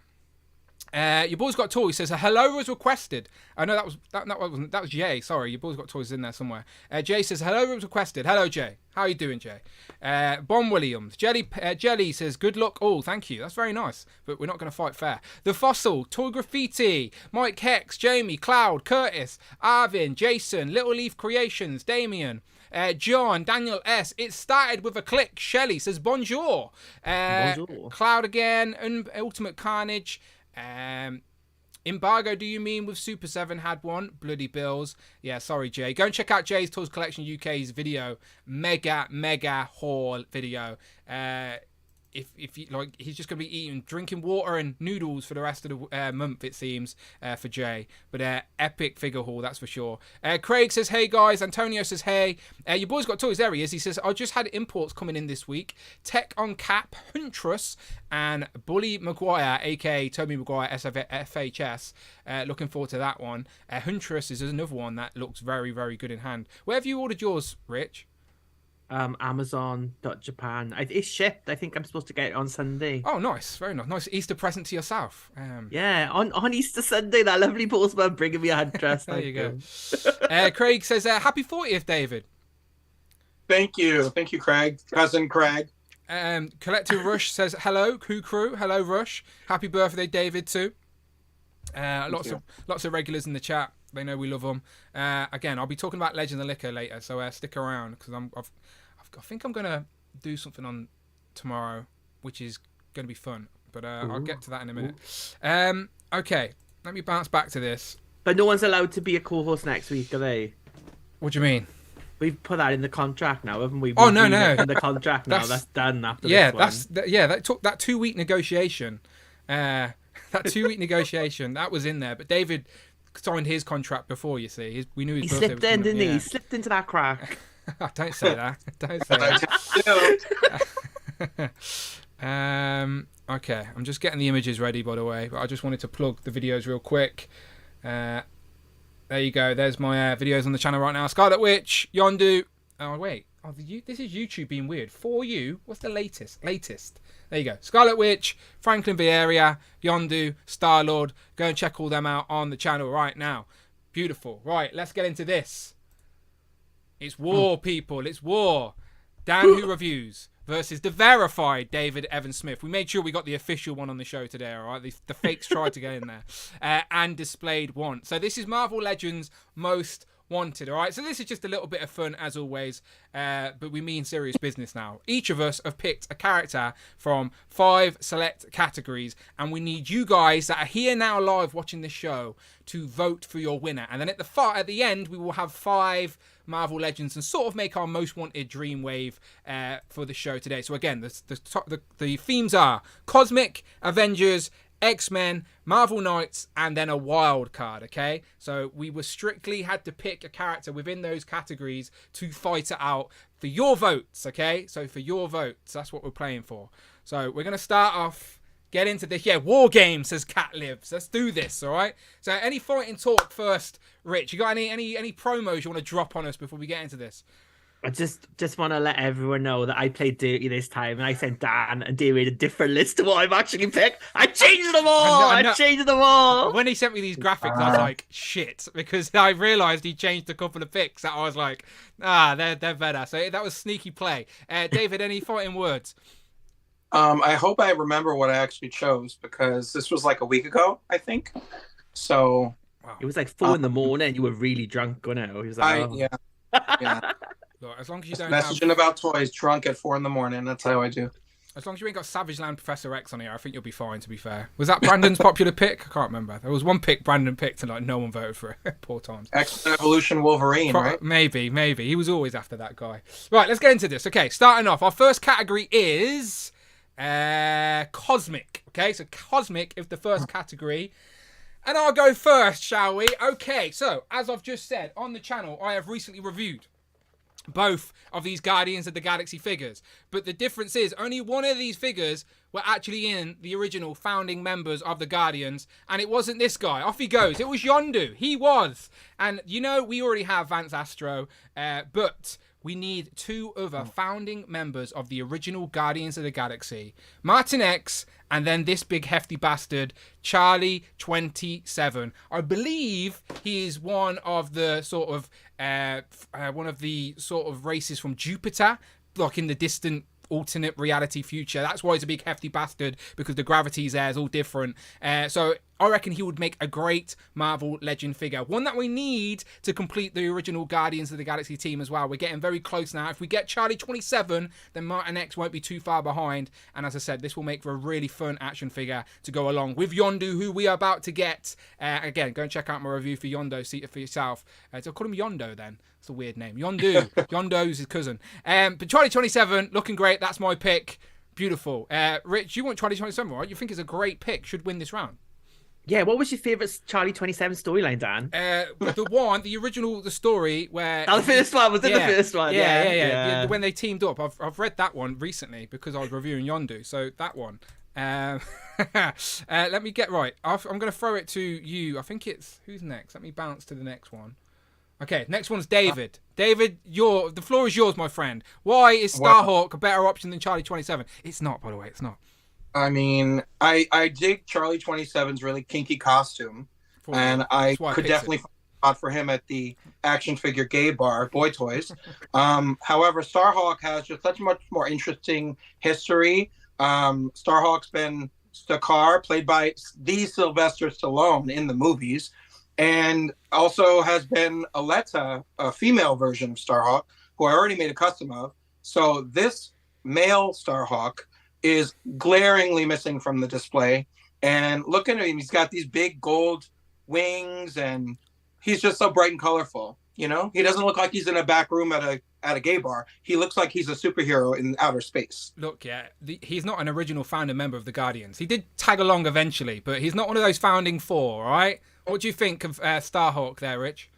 Your boy's got toys. Says hello was requested. I know that was Jay. Sorry, your boy's got toys in there somewhere. Jay says hello was requested. Hello Jay, how are you doing, Jay? Bon Williams, Jelly says good luck. Oh, thank you. That's very nice. But we're not going to fight fair. The Fossil, Toy Graffiti, Mike Hex, Jamie, Cloud, Curtis, Arvin, Jason, Little Leaf Creations, Damien. John, Daniel S. It started with a click. Shelley says bonjour. Bonjour. Cloud again. Ultimate Carnage. Embargo, do you mean with Super 7 had one? Bloody bills. Yeah, sorry, Jay. Go and check out Jay's Toys Collection UK's video. Mega haul video. If you like, he's just gonna be drinking water and noodles for the rest of the month, it seems, for Jay. But epic figure haul, that's for sure. Craig says hey guys. Antonio says hey. Your boy's got toys. There he is. He says I just had imports coming in this week. Tech on Cap, Huntress, and Bully Maguire, aka Toby Maguire FHS. Looking forward to that one. Huntress is another one that looks very, very good in hand. Where have you ordered yours, Rich? Amazon.Japan. It's shipped. I think I'm supposed to get it on Sunday. Oh, nice. Very nice. Nice Easter present to yourself. Yeah, on Easter Sunday, that lovely postman bringing me a Huntress. There you go. Craig says, happy 40th, David. Thank you, Craig. Cousin Craig. Collective Rush says, hello, Crew. Hello, Rush. Happy birthday, David, too. Lots of regulars in the chat. They know we love them. Again, I'll be talking about Legend of Liquor later, so stick around because I think I'm gonna do something on tomorrow, which is gonna be fun. But I'll get to that in a minute. Okay, let me bounce back to this. But no one's allowed to be a co-host next week, are they? What do you mean? We've put that in the contract now, haven't we? Oh no! In the contract now, that's done after this one. That took that 2-week negotiation. That 2-week negotiation that was in there, but David signed his contract before. You see, we knew his birthday slipped in, didn't he? He slipped into that crack. Don't say that. Don't say that. Okay, I'm just getting the images ready, by the way. But I just wanted to plug the videos real quick. There you go. There's my videos on the channel right now. Scarlet Witch, Yondu. Oh wait, Oh, this is YouTube being weird. For you, what's the latest? There you go. Scarlet Witch, Franklin Vieira, Yondu, Star-Lord. Go and check all them out on the channel right now. Beautiful. Right, let's get into this. It's war, people. It's war. Dan Who Reviews versus the verified David Evan Smith. We made sure we got the official one on the show today, all right? The fakes tried to get in there. And displayed want. So this is Marvel Legends Most Wanted, all right? So this is just a little bit of fun, as always, but we mean serious business now. Each of us have picked a character from 5 select categories, and we need you guys that are here now live watching this show to vote for your winner. And then at the end, we will have 5 Marvel Legends and sort of make our most wanted dream wave for the show today. So again, the themes are Cosmic, Avengers, X-Men, Marvel Knights, and then a wild card, okay? So we were strictly had to pick a character within those categories to fight it out for your votes, okay? So for your votes, that's what we're playing for. So we're going to start off, get into this. Yeah, war game, says Cat Lives. Let's do this, all right? So any fighting talk first, Rich? You got any promos you want to drop on us before we get into this? I just want to let everyone know that I played dirty this time, and I sent Dan and David a different list to what I've actually picked. I changed them all. I changed them all. When he sent me these graphics, I was like, shit, because I realised he changed a couple of picks that I was like, they're better. So that was sneaky play. David, any fighting words? I hope I remember what I actually chose, because this was like a week ago, I think. So it was like 4 in the morning. You were really drunk, wasn't it? He was like, yeah. Look, as long as you don't messaging about toys, drunk at 4 in the morning. That's how I do. As long as you ain't got Savage Land Professor X on here, I think you'll be fine, to be fair. Was that Brandon's popular pick? I can't remember. There was one pick Brandon picked and like no one voted for it. Poor times. X-Men Evolution Wolverine, right? Maybe. He was always after that guy. Right, let's get into this. Okay, starting off. Our first category is Cosmic. Okay, so Cosmic is the first category. And I'll go first, shall we? Okay, so as I've just said, on the channel, I have recently reviewed both of these Guardians of the Galaxy figures. But the difference is only one of these figures were actually in the original founding members of the Guardians. And it wasn't this guy. Off he goes. It was Yondu. He was. And, you know, we already have Vance Astro. But we need 2 other founding members of the original Guardians of the Galaxy. Martin X, and then this big hefty bastard, Charlie 27. I believe he is one of the sort of races from Jupiter, like in the distant alternate reality future. That's why he's a big hefty bastard, because the gravity's there is all different. So I reckon he would make a great Marvel Legend figure. One that we need to complete the original Guardians of the Galaxy team as well. We're getting very close now. If we get Charlie 27, then Martin X won't be too far behind. And as I said, this will make for a really fun action figure to go along with Yondu, who we are about to get. Again, go and check out my review for Yondo. See it for yourself. So I'll call him Yondo then. It's a weird name. Yondu. Yondo's his cousin. But Charlie 27, looking great. That's my pick. Beautiful. Rich, you want Charlie 27, right? You think it's a great pick. Should win this round. Yeah, what was your favourite Charlie 27 storyline, Dan? The original, the story where... Oh, the first one. Was it the first one? Yeah. When they teamed up. I've read that one recently because I was reviewing Yondu. So that one. Let me get right. I'm going to throw it to you. I think it's... Who's next? Let me bounce to the next one. Okay, next one's David. David, the floor is yours, my friend. Why is Starhawk a better option than Charlie 27? It's not, by the way. It's not. I mean, I dig Charlie 27's really kinky costume, and I could definitely find a spot for him at the action figure gay bar, Boy Toys. However, Starhawk has just such much more interesting history. Starhawk's been Stakar, played by the Sylvester Stallone in the movies, and also has been Aletta, a female version of Starhawk, who I already made a custom of. So this male Starhawk is glaringly missing from the display. And look at him, he's got these big gold wings, and he's just so bright and colorful. You know, he doesn't look like he's in a back room at a gay bar. He looks like he's a superhero in outer space. Look, he's not an original founder member of the Guardians. He did tag along eventually, but he's not one of those founding 4, all right? What do you think of Starhawk there, Rich?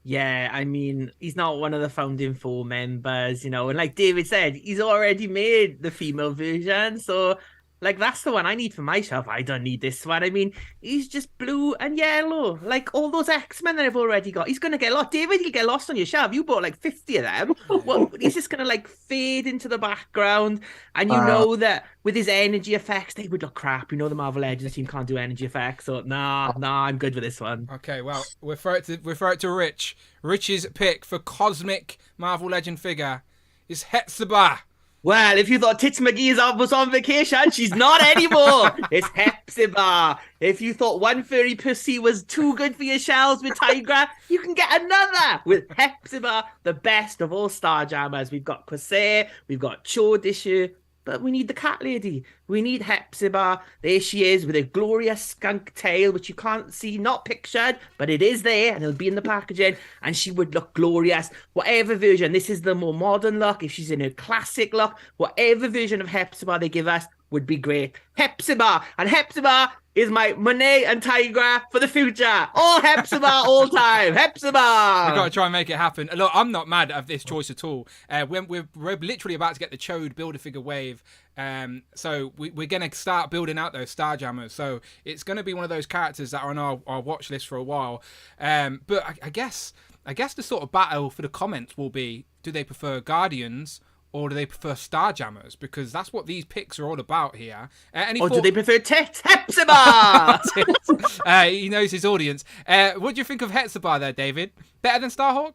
Yeah, I mean, he's not one of the founding 4 members, you know, and like David said, he's already made the female version, so Like, that's the one I need for my shelf. I don't need this one. I mean, he's just blue and yellow, like all those X-Men that I've already got. He's going to get lost. David, he'll get lost on your shelf. You bought like 50 of them. Well, he's just going to like fade into the background. And you know that with his energy effects, they would look crap. You know the Marvel Legends team can't do energy effects. So, nah, I'm good with this one. Okay, well, we'll throw it to Rich. Rich's pick for Cosmic Marvel Legend figure is Hetzibah. Well, if you thought Tits McGee was on vacation, she's not anymore. It's Hepzibah. If you thought one furry pussy was too good for your shelves with Tigra, you can get another with Hepzibah, the best of all Starjammers. We've got Corsair, we've got Chodishu, but we need the cat lady. We need Hepzibah. There she is with a glorious skunk tail, which you can't see, not pictured, but it is there and it'll be in the packaging. And she would look glorious. Whatever version, this is the more modern look. If she's in her classic look, whatever version of Hepzibah they give us would be great. Hepzibah. And Hepzibah is my Monet and Tigra for the future. All Hepzibah, all time. Hepzibah. We've got to try and make it happen. Look, I'm not mad at this choice at all. We're literally about to get the Chode Build-A-Figure wave. So we're going to start building out those Starjammers. So it's going to be one of those characters that are on our watch list for a while. But I guess the sort of battle for the comments will be, do they prefer Guardians or do they prefer Starjammers? Because that's what these picks are all about here. Do they prefer tits? Hepzibah! He knows his audience. What do you think of Hetzibah there, David? Better than Starhawk?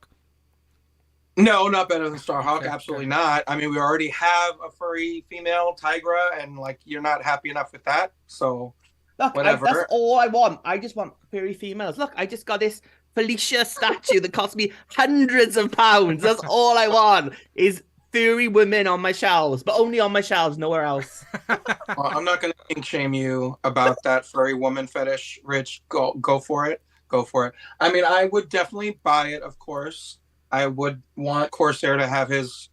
No, not better than Starhawk. Okay, absolutely not. I mean, we already have a furry female Tigra, and like you're not happy enough with that. So look, whatever. That's all I want. I just want furry females. Look, I just got this Felicia statue that cost me hundreds of pounds. That's all I want is furry women on my shelves, but only on my shelves, nowhere else. Well, I'm not going to kink shame you about that furry woman fetish, Rich. Go for it. Go for it. I mean, I would definitely buy it, of course. I would want Corsair to have his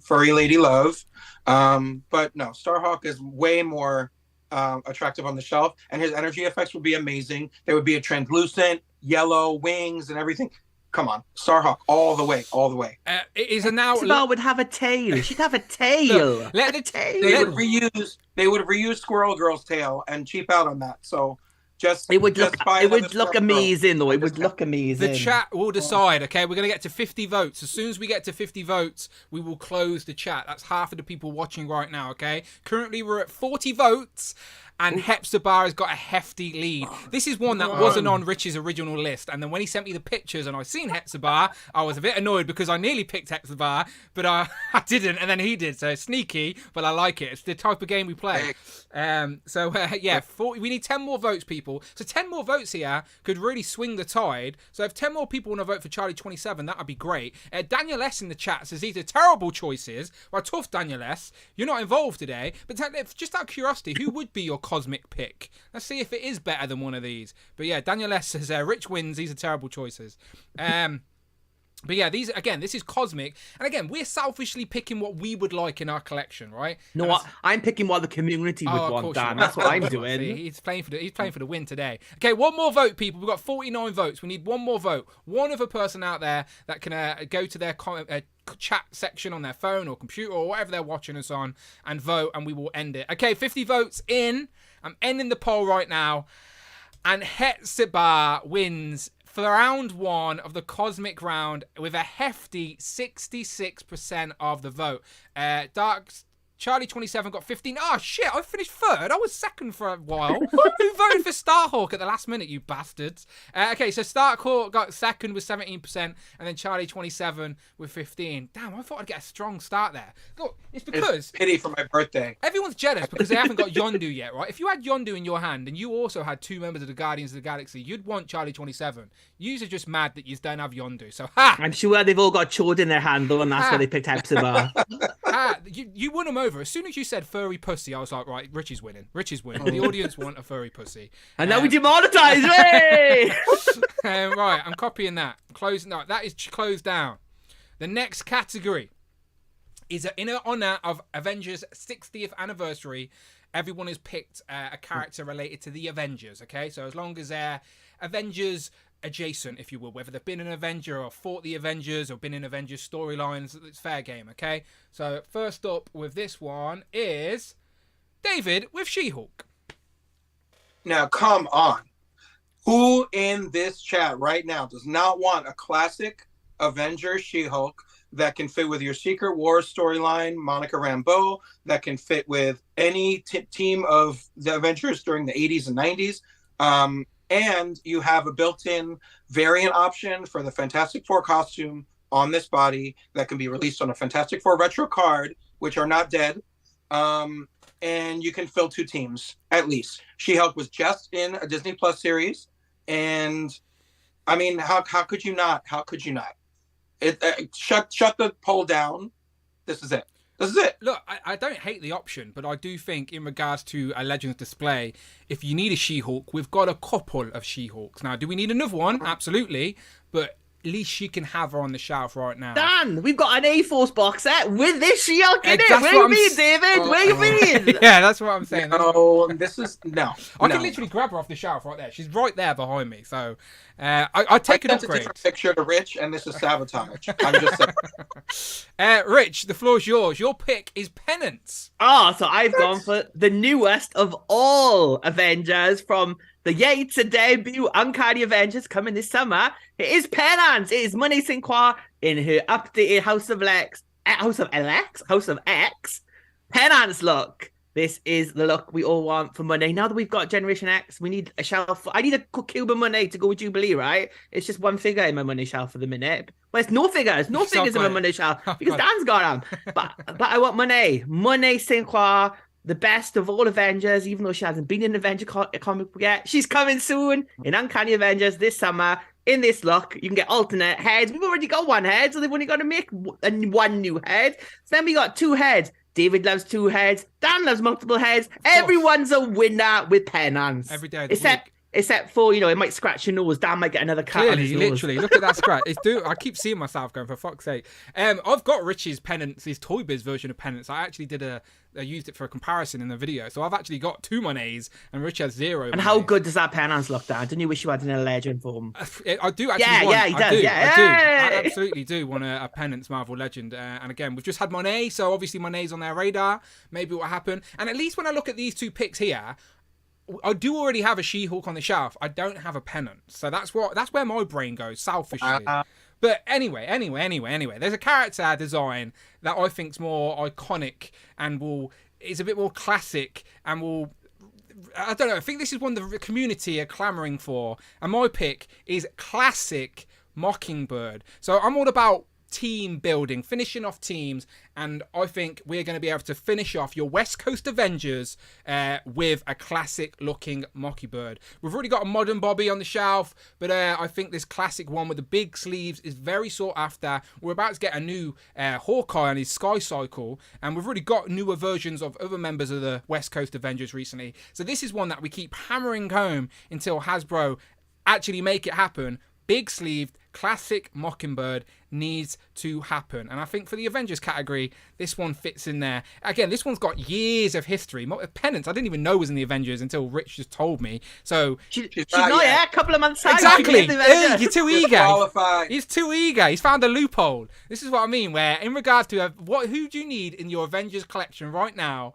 furry lady love. But no, Starhawk is way more attractive on the shelf, and his energy effects would be amazing. There would be a translucent yellow wings and everything. Come on, Starhawk, all the way, all the way. It is a now. Hepzibah would have a tail. She'd have a tail. No, let the tail. They would reuse Squirrel Girl's tail and cheap out on that. So it would look amazing, though. It would look amazing. The chat will decide. Okay, we're gonna get to 50 votes. As soon as we get to 50 votes, we will close the chat. That's half of the people watching right now. Okay, currently we're at 40 votes. And Hepzibah has got a hefty lead. This is one that wasn't on Rich's original list. And then when he sent me the pictures and I seen Hepzibah, I was a bit annoyed because I nearly picked Hepzibah, but I didn't. And then he did. So sneaky, but I like it. It's the type of game we play. Yeah, 40, we need 10 more votes, people. So 10 more votes here could really swing the tide. So if 10 more people want to vote for Charlie 27, that would be great. Daniel S. in the chat says these are terrible choices. Well, tough, Daniel S. You're not involved today. But just out of curiosity, who would be your cosmic pick? Let's see if it is better than one of these. But yeah, Daniel S. says Rich wins. These are terrible choices. But yeah, this is cosmic. And again, we're selfishly picking what we would like in our collection, right? No, I'm picking what the community would want, Dan. That's what I'm doing. He's playing for the win today. Okay, one more vote, people. We've got 49 votes. We need one more vote. One other person out there that can go to their chat section on their phone or computer or whatever they're watching us on and vote, and we will end it. Okay, 50 votes in. I'm ending the poll right now. And Hepzibah wins for round one of the Cosmic Round with a hefty 66% of the vote. Charlie 27 got 15. Oh shit, I finished third. I was second for a while. Who voted for Starhawk at the last minute, you bastards? Okay, so Starhawk got second with 17%, and then Charlie 27 with 15. Damn, I thought I'd get a strong start there. Look, it's because... It's pity for my birthday. Everyone's jealous because they haven't got Yondu yet, right? If you had Yondu in your hand and you also had two members of the Guardians of the Galaxy, you'd want Charlie 27. Yous are just mad that you don't have Yondu. So, ha! I'm sure they've all got Chode in their hand, though, and that's why they picked Hepzibah. You won them over. As soon as you said furry pussy, I was like, right, Rich is winning. The audience want a furry pussy. And now we demonetize, hey! Right, I'm copying that. That is closed down. The next category is in honor of Avengers 60th anniversary. Everyone has picked a character related to the Avengers, okay? So as long as they're Avengers adjacent, if you will, whether they've been an Avenger or fought the Avengers or been in Avengers storylines, it's fair game, okay? So first up with this one is David, with She-Hulk. Now, come on. Who in this chat right now does not want a classic Avengers She-Hulk that can fit with your Secret Wars storyline, Monica Rambeau, that can fit with any team of the Avengers during the 80s and 90s? And you have a built-in variant option for the Fantastic Four costume on this body that can be released on a Fantastic Four retro card, which are not dead. And you can fill 2 teams, at least. She-Hulk was just in a Disney Plus series. And, I mean, how could you not? How could you not? Shut the poll down. This is it. Look, I don't hate the option, but I do think in regards to a Legends display, if you need a She-Hulk, we've got a couple of She-Hulks. Now, do we need another one? Absolutely. But at least she can have her on the shelf right now. Dan, we've got an A-Force box set with this She-Hulk in it. Where you mean, David? Where you mean? Yeah, that's what I'm saying. No, this is... No. I can literally grab her off the shelf right there. She's right there behind me. So I take an upgrade. That's a different picture to Rich, and this is sabotage. I'm just saying. Rich, the floor's yours. Your pick is Penance. Oh, so I've gone for the newest of all Avengers from the yet to debut Uncanny Avengers coming this summer. It is Penance. It is Money St. Croix in her updated House of X Penance look. This is the look we all want for Money. Now that we've got Generation X, we need a shelf. I need a cube of Money to go with Jubilee, right? It's just one figure in my Money shelf for the minute. Well, it's no figures. No figures in my Money shelf because Dan's got them. But I want Money. Money St. Croix. The best of all Avengers, even though she hasn't been in an Avenger comic book yet. She's coming soon in Uncanny Avengers this summer. In this look, you can get alternate heads. We've already got one head, so they've only got to make one new head. So then we got 2 heads. David loves 2 heads. Dan loves multiple heads. Everyone's a winner with Penance. Every day of the week. Except for, it might scratch your nose. Dan might get another cut on his nose. Literally, look at that scratch. I keep seeing myself going, for fuck's sake. I've got Rich's Penance, his Toy Biz version of Penance. I actually I used it for a comparison in the video. So I've actually got 2 Monets and Rich has 0. And how good does that Penance look, Dan? Didn't you wish you had in a legend form? I do actually want. Yeah, he does. I absolutely do want a Penance Marvel Legend. And again, we've just had Monet, so obviously Monet's on their radar. Maybe what happened. And at least when I look at these 2 picks here, I do already have a She-Hulk on the shelf. I don't have a Penance. So that's where my brain goes, selfishly. But anyway, there's a character design that I think's more iconic and is a bit more classic and I don't know, I think this is one the community are clamoring for. And my pick is classic Mockingbird. So I'm all about team building, finishing off teams, and I think we're going to be able to finish off your West Coast Avengers with a classic looking Mockingbird. We've already got a modern Bobby on the shelf, but I think this classic one with the big sleeves is very sought after. We're about to get a new Hawkeye on his Sky Cycle, and we've already got newer versions of other members of the West Coast Avengers recently. So this is one that we keep hammering home until Hasbro actually make it happen. Big sleeved, classic Mockingbird needs to happen. And I think for the Avengers category, this one fits in there. Again, this one's got years of history. Penance, I didn't even know was in the Avengers until Rich just told me. So she's not yet. A couple of months out. Exactly. You're too eager. He's too eager. He's found a loophole. This is what I mean, where in regards to who do you need in your Avengers collection right now?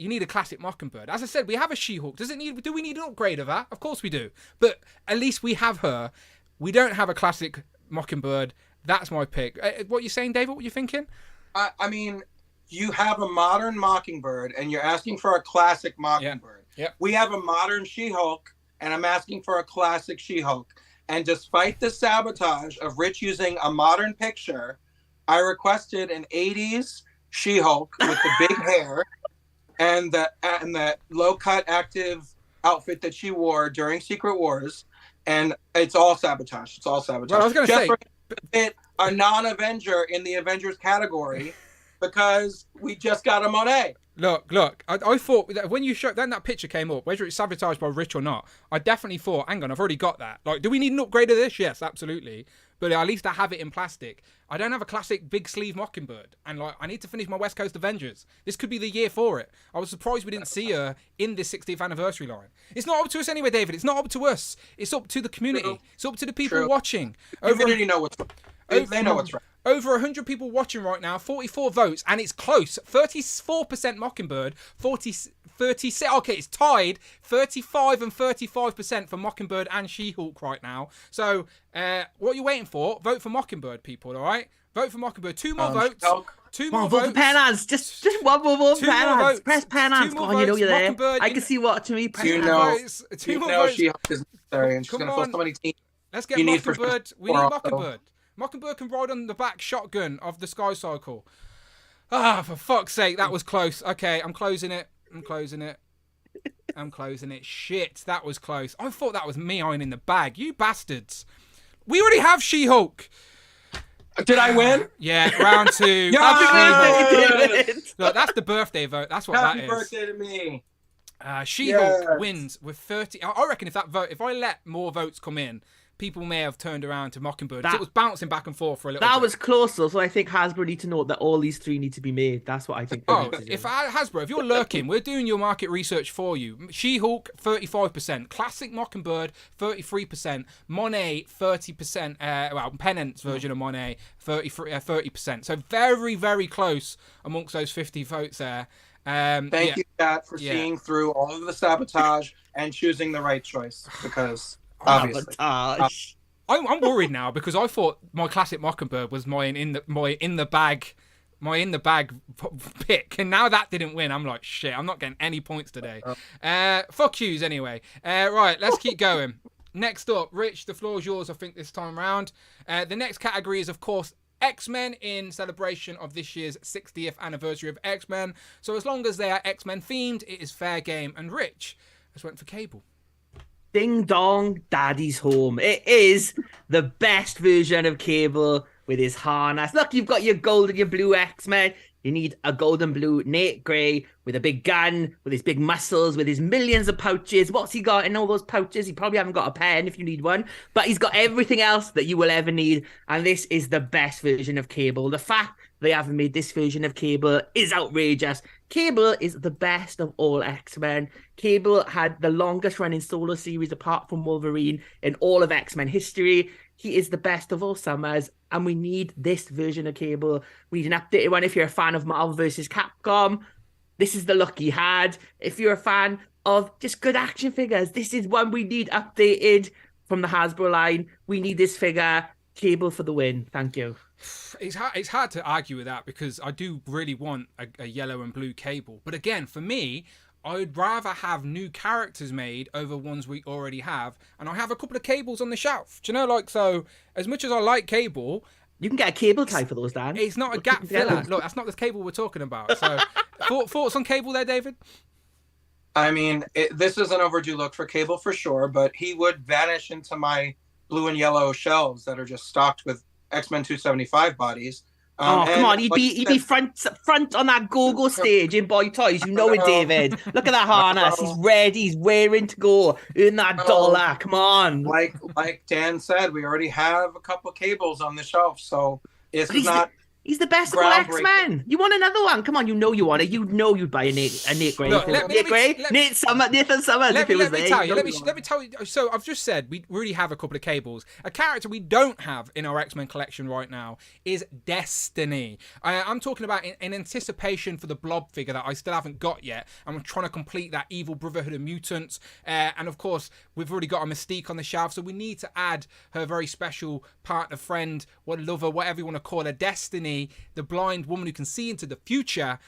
You need a classic Mockingbird. As I said, we have a She-Hulk. Do we need an upgrade of her? Of course we do. But at least we have her. We don't have a classic Mockingbird. That's my pick. What are you saying, David? What are you thinking? I mean, you have a modern Mockingbird, and you're asking for a classic Mockingbird. Yep. We have a modern She-Hulk, and I'm asking for a classic She-Hulk. And despite the sabotage of Rich using a modern picture, I requested an 80s She-Hulk with the big hair. And the low-cut active outfit that she wore during Secret Wars, and it's all sabotage. Well, I was going to say, it a non-Avenger in the Avengers category because we just got a Monet. Look. I thought that when you showed that picture came up, whether it's sabotaged by Rich or not, I definitely thought, hang on, I've already got that. Like, do we need an upgrade of this? Yes, absolutely. But at least I have it in plastic. I don't have a classic big sleeve Mockingbird. And I need to finish my West Coast Avengers. This could be the year for it. I was surprised we didn't see her in this 60th anniversary line. It's not up to us anyway, David. It's not up to us. It's up to the community. True. It's up to the people watching. The community know what's up. They know what's right. Over 100 people watching right now, 44 votes, and it's close. 34% Mockingbird, 36. Okay, it's tied 35 and 35% for Mockingbird and She-Hulk right now. So, what are you waiting for? Vote for Mockingbird, people, all right? Vote for Mockingbird. 2 more votes. She-Hulk. 2 more vote votes. for Penance. Just one more vote for 2 more Penance. votes. Press Penance. 2 Come more on, you know votes. you're there. Mockingbird, I can see watching me. Press You Penance. know, votes. 2 you more know votes. She-Hulk is necessary, and she's Come going to fill on. so many teams. Let's get You need for Mockingbird. We sure need also. Mockingbird. Mockingbird can ride on the back shotgun of the Sky Cycle. Ah, for fuck's sake, that was close. Okay, I'm closing it. Shit, that was close. I thought that was me ironing the bag. You bastards. We already have She-Hulk. Did I win? Yeah, round 2. Yeah! Happy birthday, David. Look, that's the birthday vote. That's what Happy that is. birthday to me. She-Hulk Yes. wins with 30. I reckon if I let more votes come in, people may have turned around to Mockingbird. It was bouncing back and forth for a little bit. That was close, though, so I think Hasbro need to note that all these 3 need to be made. That's what I think. Hasbro, if you're lurking, we're doing your market research for you. She-Hulk, 35%. Classic Mockingbird, 33%. Monet, 30%. Pennant's version of Monet, 30%. So very, very close amongst those 50 votes there. Thank you, Kat, for seeing through all of the sabotage and choosing the right choice, because obviously. I'm worried now because I thought my classic Mockingbird was my in the bag pick, and now that didn't win. I'm like, shit, I'm not getting any points today. Fuck yous anyway. Right, let's keep going. Next up, Rich, the floor is yours, I think, this time around. The next category is, of course, X-Men, in celebration of this year's 60th anniversary of X-Men. So as long as they are X-Men themed, it is fair game. And Rich has went for Cable. Ding dong, Daddy's home. It is the best version of Cable with his harness. Look, you've got your gold and your blue X-Men. You need a gold and blue Nate Grey with a big gun, with his big muscles, with his millions of pouches. What's he got in all those pouches? He probably haven't got a pen if you need one, but he's got everything else that you will ever need. And this is the best version of Cable. The fact they haven't made this version of Cable is outrageous. Cable is the best of all X-Men. Cable had the longest running solo series apart from Wolverine in all of X-Men history. He is the best of all summers, and we need this version of Cable. We need an updated one if you're a fan of Marvel vs. Capcom. This is the look he had. If you're a fan of just good action figures, this is one we need updated from the Hasbro line. We need this figure. Cable for the win. Thank you. It's hard to argue with that because I do really want a yellow and blue Cable. But again, for me, I would rather have new characters made over ones we already have. And I have a couple of Cables on the shelf. Do you know, like, so as much as I like Cable... You can get a Cable tie for those, Dan. It's not a gap filler. Look, that's not the Cable we're talking about. So, thoughts on Cable there, David? I mean, this is an overdue look for Cable for sure, but he would vanish into my blue and yellow shelves that are just stocked with X-Men 275 bodies. Come on, he'd be front on that go-go stage in Boy Toys. You know it, David. Look at that harness. He's ready. He's raring to go. Earn that dollar. Come on. Like Dan said, we already have a couple Cables on the shelf, so it's not... He's the best of all X-Men. You want another one? Come on, you know you want it. You know you'd buy a Nate Grey. Nathan Summers. Let me tell you. So I've just said we really have a couple of Cables. A character we don't have in our X-Men collection right now is Destiny. I'm talking about in anticipation for the Blob figure that I still haven't got yet. I'm trying to complete that Evil Brotherhood of Mutants. And of course, we've already got a Mystique on the shelf, so we need to add her very special partner, friend, lover, whatever you want to call her, Destiny, the blind woman who can see into the future.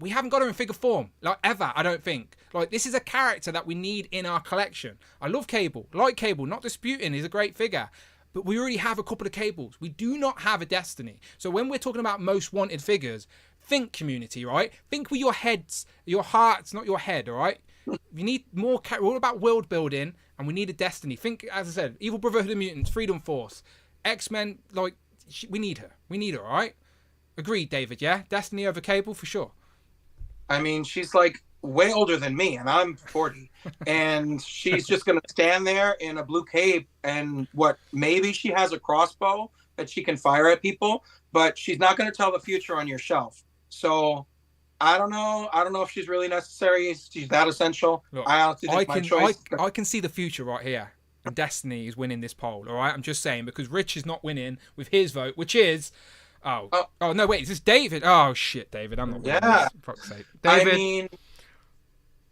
We haven't got her in figure form, like, ever, I don't think. Like, this is a character that we need in our collection. I love Cable, not disputing, he's a great figure. But we already have a couple of Cables. We do not have a Destiny. So when we're talking about most wanted figures, think community, right? Think with your heads, your hearts, not your head, all right? You need more, we're all about world building, and we need a Destiny. Think, as I said, Evil Brotherhood of Mutants, Freedom Force, X-Men, like, we need her, all right? Agreed, David, yeah? Destiny over Cable, for sure. I mean, she's like way older than me, and I'm 40. And she's just going to stand there in a blue cape, and maybe she has a crossbow that she can fire at people, but she's not going to tell the future on your shelf. So I don't know. I don't know if she's really necessary. She's that essential. Look, I honestly think my choice. I can see the future right here. and Destiny is winning this poll. All right, I'm just saying because Rich is not winning with his vote, which is. Oh no! Wait, is this David? Oh shit, David! I'm not winning this. For fuck's sake, David. I mean,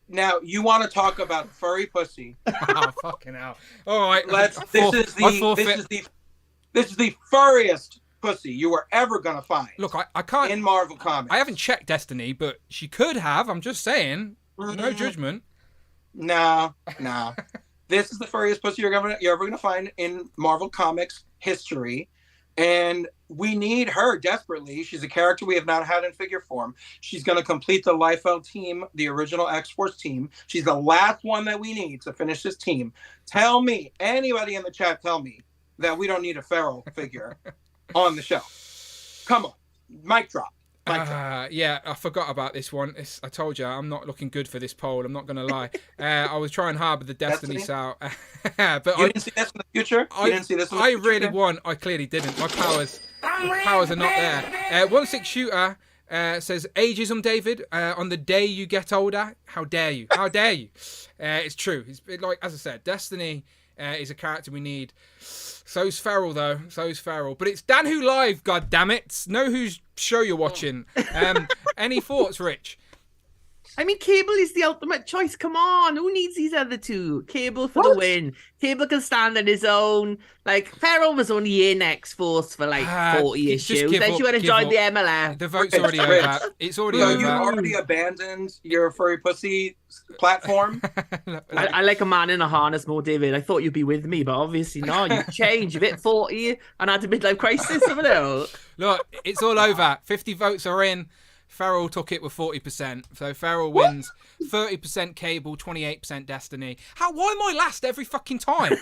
now you want to talk about furry pussy? Oh fucking hell! All right, This is the furriest pussy you were ever gonna find. Look, I can't in Marvel Comics. I haven't checked Destiny, but she could have. I'm just saying, no judgment. No. This is the furriest pussy you're ever gonna find in Marvel Comics history. And we need her desperately. She's a character we have not had in figure form. She's going to complete the Liefeld team, the original X-Force team. She's the last one that we need to finish this team. Tell me, anybody in the chat, tell me that we don't need a feral figure on the show. Come on. Mic drop. Yeah, I forgot about this one. I told you, I'm not looking good for this poll. I'm not going to lie. I was trying hard with the Destiny out. But you didn't see this in the future? I really won. I clearly didn't. My powers are not there. 1-6 Shooter says, ageism, David, on the day you get older. How dare you? How dare you? It's true. It's like, as I said, Destiny is a character we need. So's Feral, though. So's Feral. But it's Dan Who Live, God damn it. Know whose show you're watching. Any thoughts, Rich? I mean, Cable is the ultimate choice. Come on. Who needs these other two? Cable for the win. Cable can stand on his own. Like, Feral was only in X-Force for like 40 issues. Then she would have joined the MLF. The vote's already over. It's already over. You already abandoned your furry pussy platform. I like a man in a harness more, David. I thought you'd be with me, but obviously not. You've changed. You've hit 40 and had a midlife crisis. Look, it's all over. 50 votes are in. Feral took it with 40%. So Feral wins 30% Cable, 28% Destiny. Why am I last every fucking time?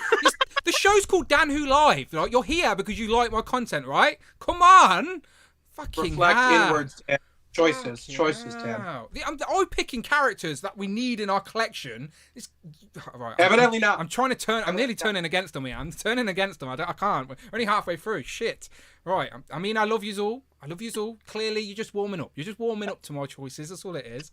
The show's called Dan Who Live. Like, you're here because you like my content, right? Come on. Fucking reflect hell. Inwards, Tim. Choices, Tim. I'm picking characters that we need in our collection. Right, Evidently not. I'm trying to turn. I'm nearly turning against them here. I'm turning against them. I can't. We're only halfway through. Shit. Right. I mean, I love yous all. Clearly, you're just warming up. You're just warming up to my choices. That's all it is.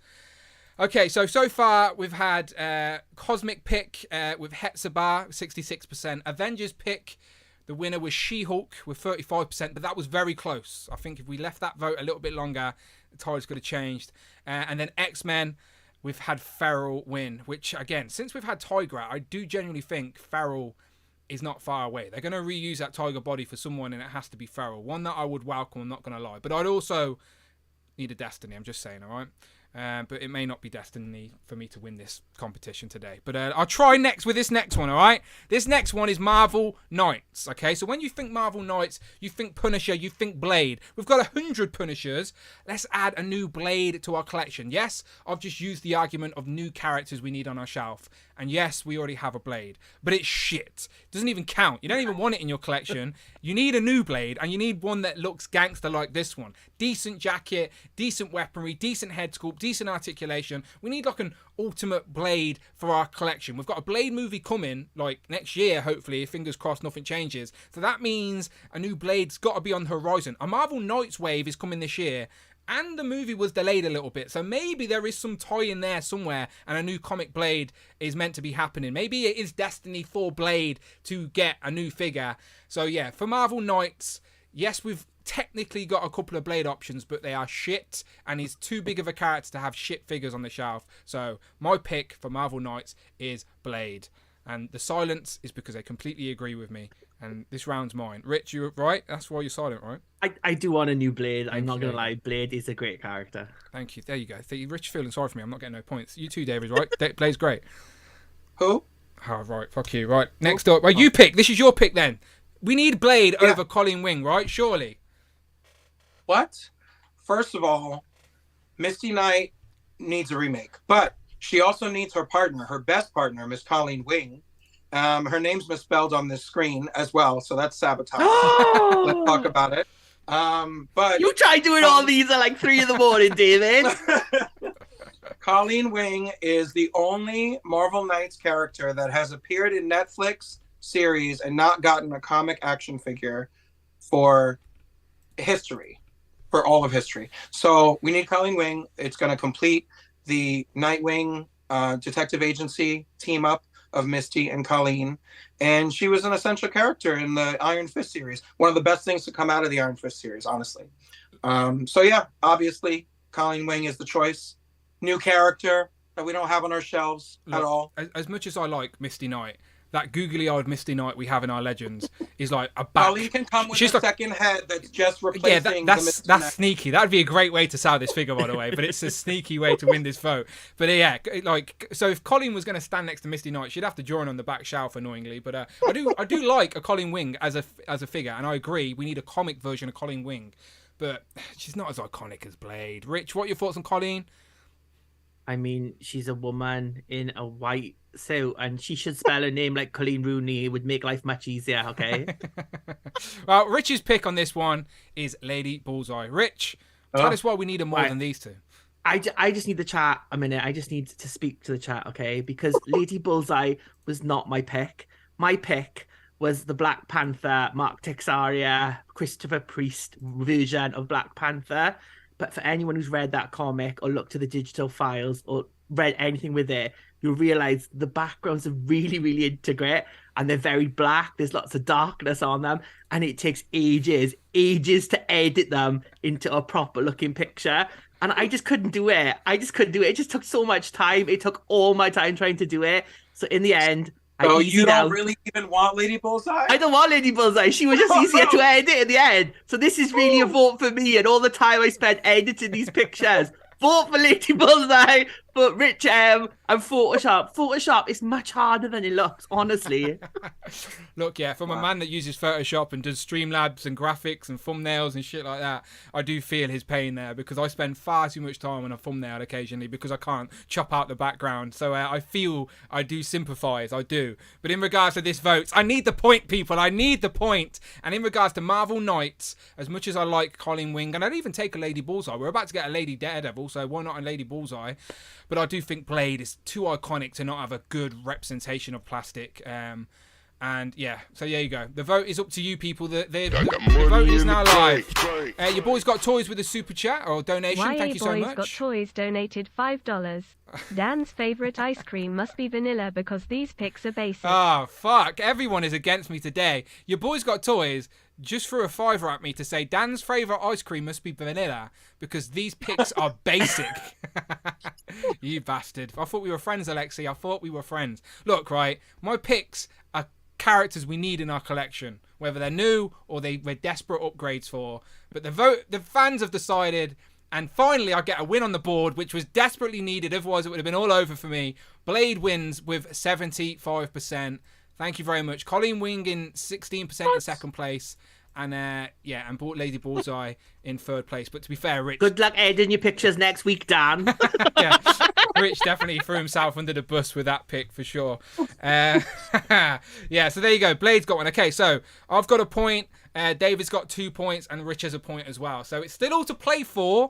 Okay, so far we've had Cosmic Pick with Hetzabah, 66%. Avengers Pick, the winner was She-Hulk with 35%, but that was very close. I think if we left that vote a little bit longer, the tides could have changed. And then X-Men, we've had Feral win, which, again, since we've had Tiger out, I do genuinely think Feral is not far away. They're going to reuse that Tiger body for someone, and it has to be Feral. One that I would welcome, I'm not going to lie. But I'd also need a Destiny, I'm just saying, all right? But it may not be Destiny for me to win this competition today. But I'll try next with this next one, all right? This next one is Marvel Knights, okay? So when you think Marvel Knights, you think Punisher, you think Blade. We've got 100 Punishers. Let's add a new Blade to our collection. Yes, I've just used the argument of new characters we need on our shelf. And yes, we already have a Blade. But it's shit. It doesn't even count. You don't even want it in your collection. You need a new Blade, and you need one that looks gangster like this one. Decent jacket, decent weaponry, decent head sculpt, decent articulation. We need like an ultimate Blade for our collection. We've got a Blade movie coming like next year, hopefully. Fingers crossed nothing changes. So that means a new Blade's got to be on the horizon. A Marvel Knights wave is coming this year. And the movie was delayed a little bit. So maybe there is some tie in there somewhere and a new comic Blade is meant to be happening. Maybe it is Destiny for Blade to get a new figure. So yeah, for Marvel Knights, yes, we've technically got a couple of Blade options, but they are shit. And he's too big of a character to have shit figures on the shelf. So my pick for Marvel Knights is Blade. And the silence is because they completely agree with me. And this round's mine. Rich, you're right. That's why you're silent, right? I do want a new Blade. I'm not going to lie. Blade is a great character. Thank you. There you go. Rich feeling sorry for me. I'm not getting no points. You too, David, right? Blade's great. Who? Oh, right. Fuck you. Right. Next up. Well, you pick. This is your pick then. We need Blade over Colleen Wing, right? Surely. What? First of all, Misty Knight needs a remake. But she also needs her partner, her best partner, Miss Colleen Wing. Her name's misspelled on this screen as well, so that's sabotage. Let's talk about it. But you try doing all these at like 3 a.m, David. Colleen Wing is the only Marvel Knights character that has appeared in Netflix series and not gotten a comic action figure for history, for all of history. So we need Colleen Wing. It's going to complete the Nightwing Detective Agency team up of Misty and Colleen, and she was an essential character in the Iron Fist series. One of the best things to come out of the Iron Fist series, honestly. So yeah, obviously Colleen Wing is the choice. New character that we don't have on our shelves at all. As much as I like Misty Knight, that googly-eyed Misty Knight we have in our legends is like a back. Colleen can come with a second head that's just replacing that's sneaky. That'd be a great way to sell this figure, by the way. But it's a sneaky way to win this vote. But yeah, like, so if Colleen was going to stand next to Misty Knight, she'd have to join on the back shelf, annoyingly. But I do like a Colleen Wing as a figure, and I agree we need a comic version of Colleen Wing, but she's not as iconic as Blade. Rich, what are your thoughts on Colleen? I mean, she's a woman in a white suit, and she should spell her name like Colleen Rooney. It would make life much easier, okay? Well, Rich's pick on this one is Lady Bullseye. Rich, tell us why we need her more than these two. I just need the chat a minute. I just need to speak to the chat, okay? Because Lady Bullseye was not my pick. My pick was the Black Panther, Mark Texaria, Christopher Priest version of Black Panther. But for anyone who's read that comic or looked at the digital files or read anything with it, you'll realize the backgrounds are really, really intricate and they're very black. There's lots of darkness on them, and it takes ages to edit them into a proper looking picture. And I just couldn't do it. It just took so much time. It took all my time trying to do it. So in the end, so you don't really even want Lady Bullseye? I don't want Lady Bullseye. She was just easier to edit in the end. So this is really a vote for me, and all the time I spent editing these pictures. Vote for Lady Bullseye, but Rich M and Photoshop. Photoshop is much harder than it looks, honestly. Look, yeah, from a man that uses Photoshop and does Streamlabs and graphics and thumbnails and shit like that, I do feel his pain there, because I spend far too much time on a thumbnail occasionally because I can't chop out the background. So I feel I do sympathise, I do. But in regards to this vote, I need the point, people. I need the point. And in regards to Marvel Knights, as much as I like Colleen Wing, and I'd even take a Lady Bullseye, we're about to get a Lady Daredevil, so why not a Lady Bullseye? But I do think Blade is too iconic to not have a good representation of plastic. And yeah, so there you go. The vote is up to you, people. The vote is now live. Your boys got toys with a super chat or donation. Thank you so much. Boys got toys donated $5. Dan's favourite ice cream must be vanilla because these picks are basic. Oh, fuck. Everyone is against me today. Your boys got toys just threw a $5 at me to say Dan's favourite ice cream must be vanilla because these picks are basic. You bastard. I thought we were friends, Alexi. I thought we were friends. Look, right, my picks are characters we need in our collection, whether they're new or we're desperate upgrades for. But the fans have decided, and finally I get a win on the board, which was desperately needed. Otherwise it would have been all over for me. Blade wins with 75%. Thank you very much. Colleen Wing in 16% in second place. And and Lady Bullseye in third place. But to be fair, Rich... Good luck editing your pictures next week, Dan. Yeah, Rich definitely threw himself under the bus with that pick for sure. Yeah, so there you go. Blade's got one. Okay, so I've got a point. David's got 2 points. And Rich has a point as well. So it's still all to play for.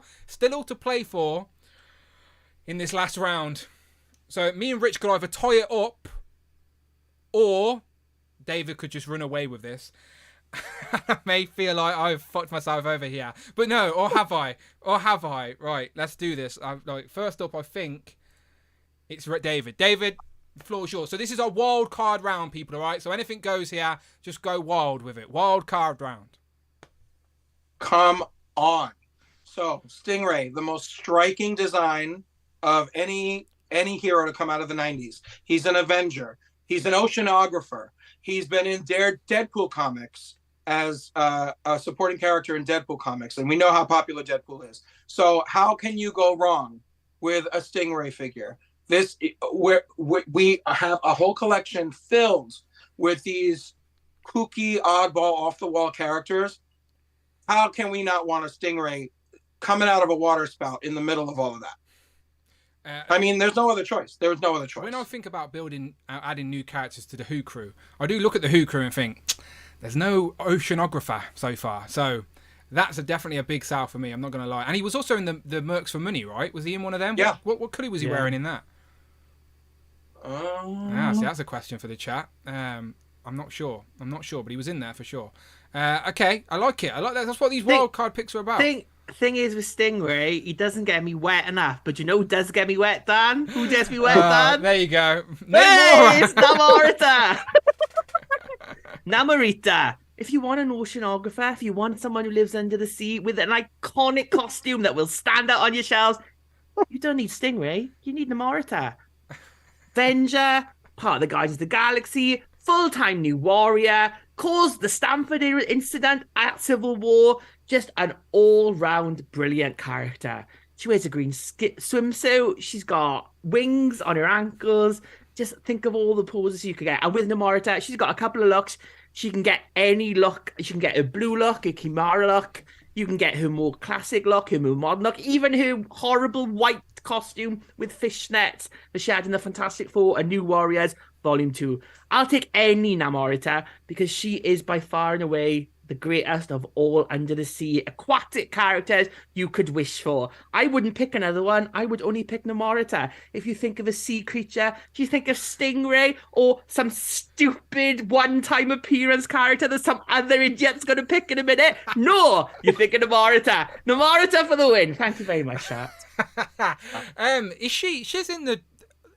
In this last round. So me and Rich could either tie it up, or David could just run away with this. I may feel like I've fucked myself over here, but no. Or have I? Right, let's do this. First up, I think it's David. David, the floor is yours. So this is our wild card round, people. All right. So anything goes here. Just go wild with it. Wild card round. Come on. So Stingray, the most striking design of any hero to come out of the 90s. He's an Avenger. He's an oceanographer. He's been in Deadpool comics as a supporting character in Deadpool comics, and we know how popular Deadpool is. So how can you go wrong with a Stingray figure? We have a whole collection filled with these kooky, oddball, off-the-wall characters. How can we not want a Stingray coming out of a water spout in the middle of all of that? I mean, there's no other choice. There was no other choice. When I think about adding new characters to the Who crew, I do look at the Who crew and think, there's no oceanographer so far. So that's definitely a big sell for me. I'm not going to lie. And he was also in the Mercs for Money, right? Was he in one of them? Yeah. What colour was he wearing in that? See, that's a question for the chat. I'm not sure, but he was in there for sure. Okay, I like it. I like that. That's what these wild card picks are about. thing is with Stingray, he doesn't get me wet enough. But you know who does get me wet, Dan? Who gets me wet, Dan? There you go. Hey, it's Namorita. Namorita. If you want an oceanographer, if you want someone who lives under the sea with an iconic costume that will stand out on your shelves, you don't need Stingray. You need Namorita. Avenger, part of the Guardians of the Galaxy, full-time new warrior, caused the Stamford incident at Civil War. Just an all-round brilliant character. She wears a green swimsuit. She's got wings on her ankles. Just think of all the poses you could get. And with Namorita, she's got a couple of looks. She can get any look. She can get a blue look, a Kimara look. You can get her more classic look, her more modern look, even her horrible white costume with fishnets that she had in the Fantastic Four and New Warriors Volume 2. I'll take any Namorita because she is by far and away the greatest of all under the sea aquatic characters you could wish for. I wouldn't pick another one. I would only pick Namorita. If you think of a sea creature, do you think of Stingray or some stupid one-time appearance character that some other idiot's going to pick in a minute? No, you're thinking Namorita. Namorita for the win. Thank you very much, chat. She's in the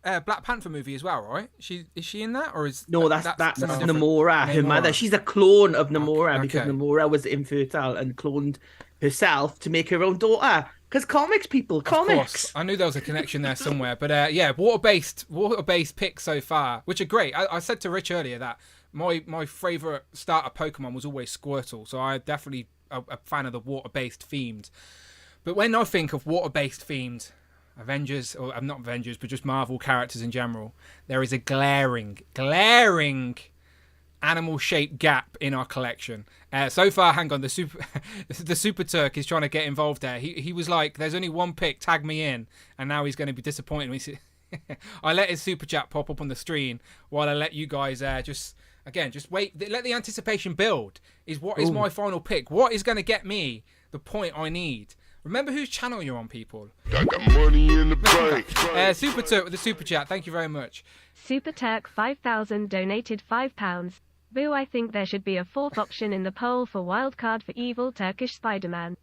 Black Panther movie as well, right? Is she in that, or is no? That's Namora, her mother. She's a clone of Namora because Namora was infertile and cloned herself to make her own daughter. Because comics, comics. Of course. I knew there was a connection there somewhere, but yeah, water-based picks so far, which are great. I said to Rich earlier that my favorite starter Pokemon was always Squirtle, so I'm definitely a fan of the water-based themed. But when I think of water-based themed Avengers, or not Avengers, but just Marvel characters in general, there is a glaring animal-shaped gap in our collection. So far, hang on, the Super Turk is trying to get involved there. He was like, "There's only one pick, tag me in," and now he's going to be disappointed. I let his super chat pop up on the screen while I let you guys just wait. Let the anticipation build. What is my final pick? What is going to get me the point I need? Remember whose channel you're on, people. I got money in the bank. Super Turk with the super chat. Thank you very much. Super Turk 5,000 donated £5. Boo, I think there should be a fourth option in the poll for wildcard for evil Turkish Spider-Man.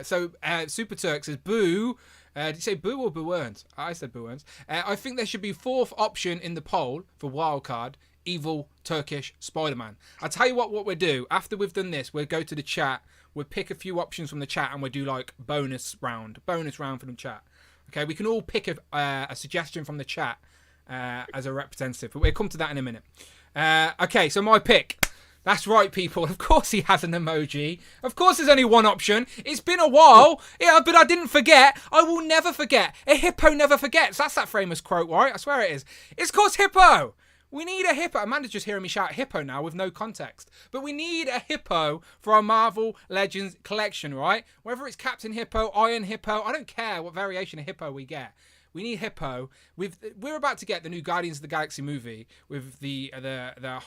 So Super Turk says boo. Did you say boo or boo earns? I said boo earns. I think there should be fourth option in the poll for wildcard evil Turkish Spider-Man. I'll tell you what we'll do. After we've done this, we'll go to the chat. We'll pick a few options from the chat and we'll do like bonus round for the chat. Okay, we can all pick a suggestion from the chat as a representative, but we'll come to that in a minute. Okay, so my pick. That's right, people. Of course he has an emoji. Of course there's only one option. It's been a while, yeah, but I didn't forget. I will never forget. A hippo never forgets. That's that famous quote, right? I swear it is. It's called Hippo. We need a hippo. Amanda's just hearing me shout hippo now with no context. But we need a hippo for our Marvel Legends collection, right? Whether it's Captain Hippo, Iron Hippo, I don't care what variation of hippo we get. We need Hippo. We're about to get the new Guardians of the Galaxy movie with the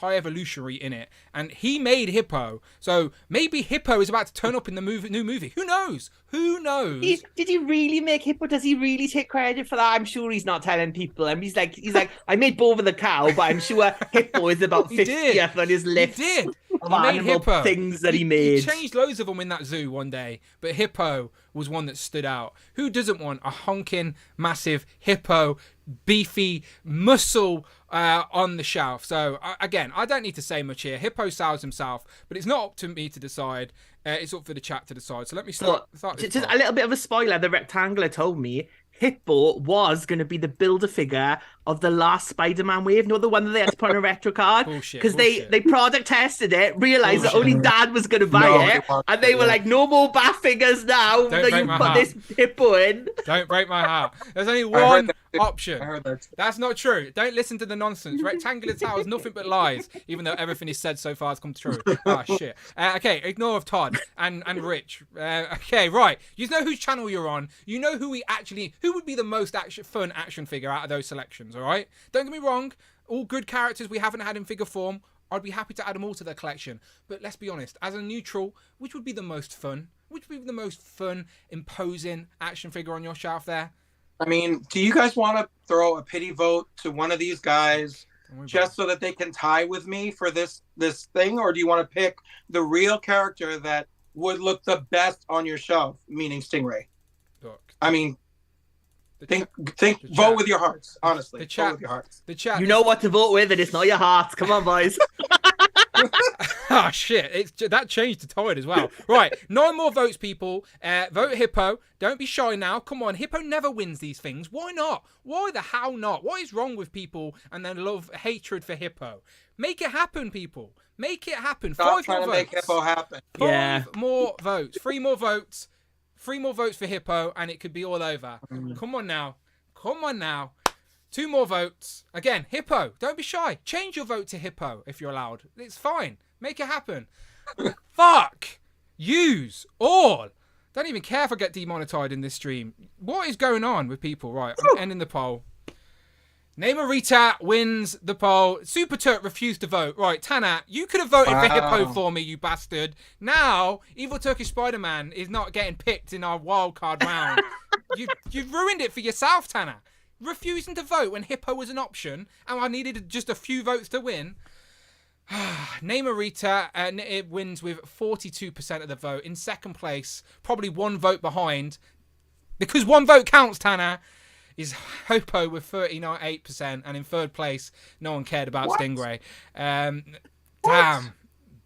High Evolutionary in it, and he made Hippo. So maybe Hippo is about to turn up in the new movie. Who knows? Who knows? Did he really make Hippo? Does he really take credit for that? I'm sure he's not telling people. And he's like, I made Boba the cow, but I'm sure Hippo is about 50th on his list. He did. Of animal Hippo. Things that he made. He changed loads of them in that zoo one day, but Hippo was one that stood out. Who doesn't want a honking, massive hippo, beefy muscle on the shelf? So again, I don't need to say much here. Hippo sells himself, but it's not up to me to decide. It's up for the chat to decide. So let me start just a little bit of a spoiler. The Rectangler told me Hippo was going to be the Build-A-Figure of the last Spider-Man wave. No, the one that they had to put on a retro card. Because they product tested it, realised that only Dad was going to buy it, and they were like, no more Bat figures now that you put this Hippo in. Don't break my heart. There's only one option. That's not true. Don't listen to the nonsense. Rectangular towers, nothing but lies, even though everything is said so far has come true. Ah, shit. Okay, ignore of Todd and Rich. Okay, right. You know whose channel you're on. You know who would be the most fun action figure out of those selections, all right? Don't get me wrong. All good characters we haven't had in figure form. I'd be happy to add them all to the collection. But let's be honest, as a neutral, which would be the most fun? Which would be the most fun, imposing action figure on your shelf there? I mean, do you guys want to throw a pity vote to one of these guys just so that they can tie with me for this thing? Or do you want to pick the real character that would look the best on your shelf, meaning Stingray. Look, I mean, think, the vote chat. with your hearts. Honestly, The chat. vote with your hearts. The chat. You know what to vote with, and it's not your heart. Come on, boys. Oh shit! That changed to Tide as well. Right, 9 more votes, people. Vote Hippo. Don't be shy now. Come on, Hippo never wins these things. Why not? Why the hell not? What is wrong with people and their hatred for Hippo? Make it happen, people. Make it happen. Stop 5 trying more to votes. make Hippo happen. 5 more votes. 3 more votes. 3 more votes for Hippo, and it could be all over. Come on now. Come on now. 2 more votes. Again, Hippo. Don't be shy. Change your vote to Hippo if you're allowed. It's fine. Make it happen. Fuck. Use all. Don't even care if I get demonetized in this stream. What is going on with people? Right, I'm ending the poll. Name a retard wins the poll. Super Turk refused to vote. Right, Tana, you could have voted for Hippo for me, you bastard. Now, Evil Turkish Spider-Man is not getting picked in our wildcard round. You've ruined it for yourself, Tana. Refusing to vote when Hippo was an option, and I needed just a few votes to win. Name a Rita, and it wins with 42% of the vote. In second place, probably 1 vote behind, because 1 vote counts, Tana, is Hippo with 39.8%, and in third place, no one cared about Stingray.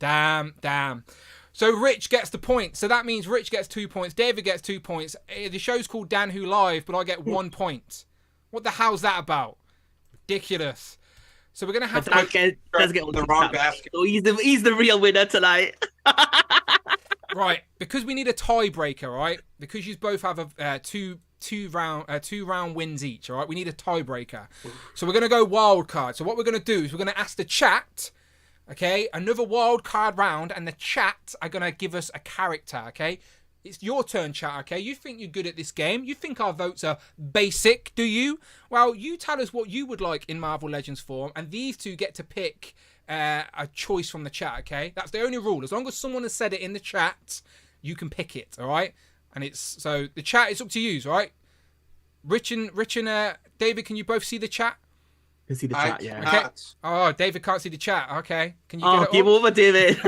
Damn. So Rich gets the point. So that means Rich gets 2 points. David gets 2 points. The show's called Dan Who Live, but I get 1 point. What the hell's that about? Ridiculous. So we're gonna have to does get the wrong basket. So he's the real winner tonight. Right, because we need a tiebreaker, right? Because you both have a two round wins each, all right? We need a tiebreaker. So we're gonna go wild card. So what we're gonna do is we're gonna ask the chat, okay, another wild card round, and the chat are gonna give us a character, okay? It's your turn, chat, okay? You think you're good at this game. You think our votes are basic, do you? Well, you tell us what you would like in Marvel Legends form, and these two get to pick a choice from the chat, okay? That's the only rule. As long as someone has said it in the chat, you can pick it, all right? And it's so the chat is up to you, all right? Rich and David, can you both see the chat? You see the chat, yeah. Okay. Oh, David can't see the chat. Okay, can you? Oh, give over, David.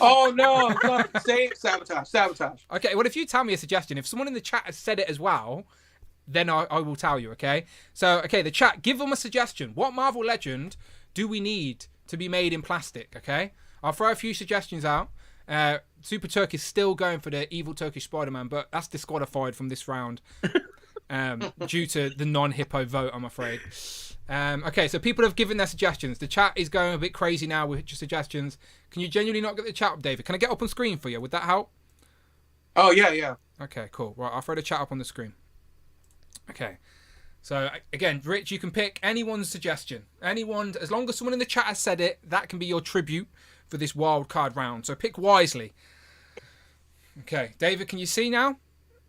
Oh no! Say sabotage. Okay, well, if you tell me a suggestion, if someone in the chat has said it as well, then I will tell you. Okay. So, okay, the chat, give them a suggestion. What Marvel Legend do we need to be made in plastic? Okay, I'll throw a few suggestions out. Super Turk is still going for the Evil Turkish Spider-Man, but that's disqualified from this round due to the non-Hippo vote, I'm afraid. Okay, so people have given their suggestions. The chat is going a bit crazy now with your suggestions. Can you genuinely not get the chat up, David? Can I get up on screen for you? Would that help? Oh, yeah. Okay, cool. Right, I'll throw the chat up on the screen. Okay. So, again, Rich, you can pick anyone's suggestion. Anyone, as long as someone in the chat has said it, that can be your tribute for this wild card round. So pick wisely. Okay, David, can you see now?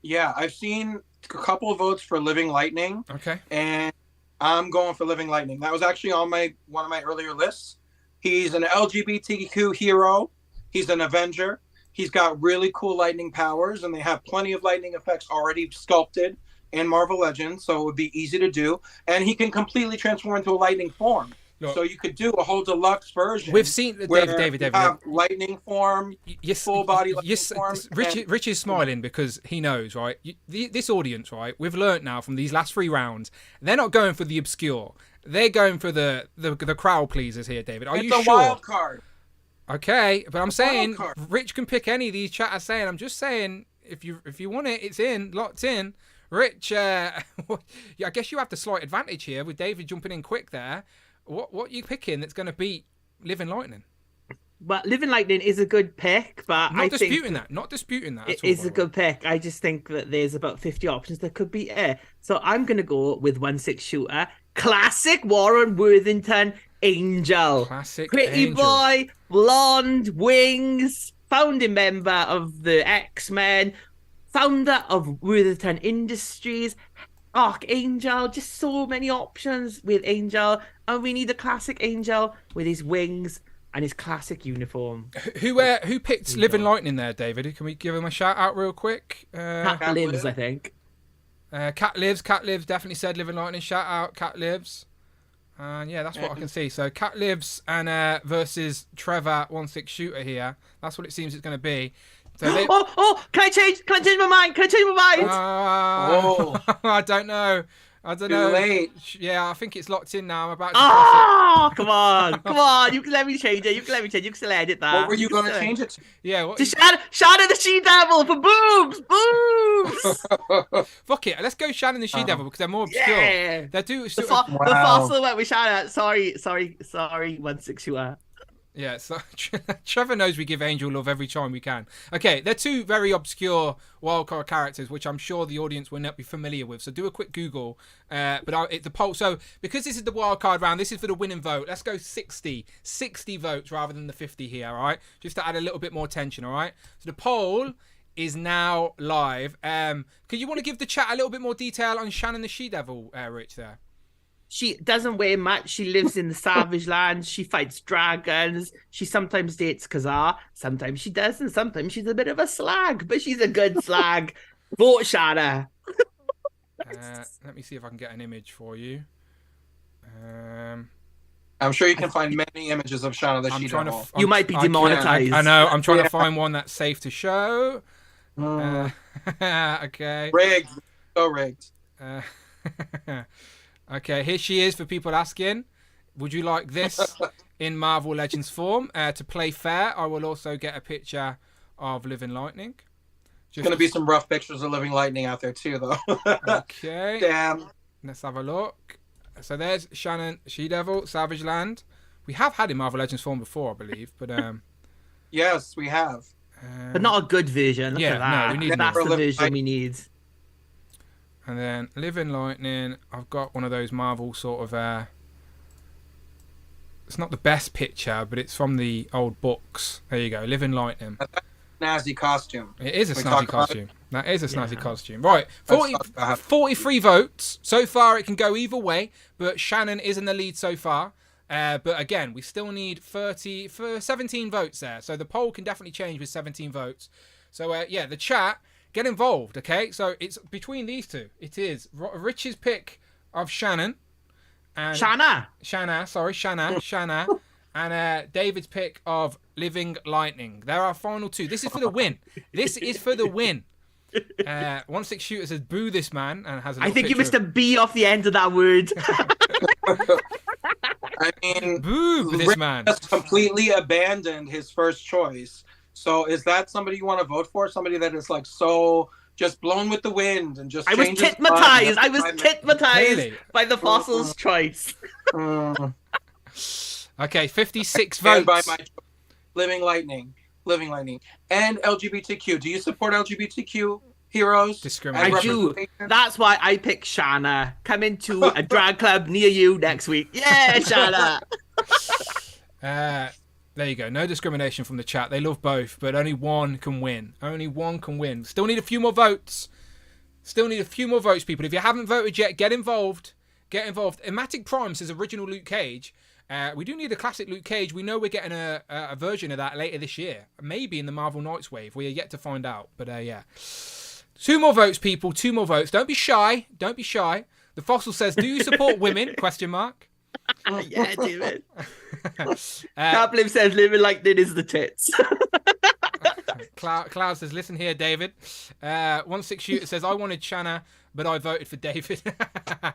Yeah, I've seen a couple of votes for Living Lightning. Okay. And I'm going for Living Lightning. That was actually on one of my earlier lists. He's an LGBTQ hero. He's an Avenger. He's got really cool lightning powers, and they have plenty of lightning effects already sculpted in Marvel Legends, so it would be easy to do. And he can completely transform into a lightning form. Look, so you could do a whole deluxe version. We've seen David. Have lightning form, full body lightning form. Rich is smiling because he knows, right? This audience, right? We've learnt now from these last 3 rounds, they're not going for the obscure. They're going for the crowd pleasers here, David. Are you sure? It's a wild card. Okay, but I'm saying Rich can pick any of these chat are saying. I'm just saying if you want it, it's in, locked in. Rich, I guess you have the slight advantage here with David jumping in quick there. What are you picking that's going to beat Living Lightning? But Living Lightning is a good pick, but Not disputing that. It is a good pick. I just think that there's about 50 options that could be it. So I'm going to go with 1/6 shooter. Classic Warren Worthington Angel. Classic Pretty Angel. boy, blonde, wings, founding member of the X-Men, founder of Worthington Industries, Archangel, just so many options with Angel, and we need a classic Angel with his wings and his classic uniform. Who picked Angel. Living Lightning there, David? Can we give him a shout out real quick? Cat Lives, I think. Cat Lives definitely said Living Lightning. Shout out Cat Lives. And yeah, that's what I can see. So Cat Lives and versus Trevor 1/6 shooter here. That's what it seems it's going to be. So they... Can I change my mind? I don't know. Too late. Yeah, I think it's locked in now. I'm about to press Come on. You can let me change it. You can still edit that. What were you going to change it to? Yeah. What... To Shannon the She-Devil for boobs. Fuck it. Let's go Shannon the She-Devil because they're more obscure. Yeah. They do. The fossil went with Shannon. Sorry, 162. Yeah, so Trevor knows we give Angel love every time we can. Okay, they're two very obscure wildcard characters, which I'm sure the audience will not be familiar with. So do a quick Google. It's the poll. So because this is the wildcard round, this is for the winning vote. Let's go 60 votes rather than the 50 here, all right? Just to add a little bit more tension, all right? So the poll is now live. Could you want to give the chat a little bit more detail on Shannon the She-Devil, Rich, there? She doesn't wear much. She lives in the savage lands. She fights dragons. She sometimes dates Kazar. Sometimes she doesn't. Sometimes she's a bit of a slag, but she's a good slag. Vote Shana. Let me see if I can get an image for you. I'm sure you can find many images of Shauna the She-Devil. You might be demonetized. I know. I'm trying to find one that's safe to show. Okay. Rigged. So rigged. Okay, here she is for people asking. Would you like this in Marvel Legends form? To play fair, I will also get a picture of Living Lightning. There's going to be some rough pictures of Living Lightning out there too, though. Okay. Damn. Let's have a look. So there's Shannon She-Devil, Savage Land. We have had in Marvel Legends form before, I believe, but yes, we have. But not a good version. Look at that. No, we need That's the version we need. And then Living Lightning, I've got one of those Marvel sort of... it's not the best picture, but it's from the old books. There you go, Living Lightning. Snazzy costume. It is a snazzy costume. That is a snazzy costume. Right, 43 votes. So far, it can go either way, but Shannon is in the lead so far. But again, we still need 17 votes there. So the poll can definitely change with 17 votes. So, yeah, the chat... Get involved, okay? So it's between these two. It is Rich's pick of Shannon. And Shanna, and David's pick of Living Lightning. There are final two. This is for the win. 16 Shooter says, boo this man, and has a I think you missed a B off the end of that word. I mean, boo this man. Has completely abandoned his first choice. So is that somebody you want to vote for? Somebody that is like so just blown with the wind and just... I was titmatized. By the fossil's choice. Okay, 56 votes. By my Living Lightning. And LGBTQ. Do you support LGBTQ heroes? Discrimination. I do. That's why I picked Shanna. Come into a drag club near you next week. Yeah, Shanna. There you go. No discrimination from the chat. They love both, but only one can win. Still need a few more votes. People. If you haven't voted yet, get involved. Ematic Prime says original Luke Cage. We do need a classic Luke Cage. We know we're getting a version of that later this year. Maybe in the Marvel Knights wave. We are yet to find out. But yeah. 2 more votes, people. 2 more votes. Don't be shy. The Fossil says, do you support women? ? Yeah, David. Caplin says Living Lightning is the tits. Cloud says, listen here, David. 16 Shooter says, I wanted Shanna, but I voted for David.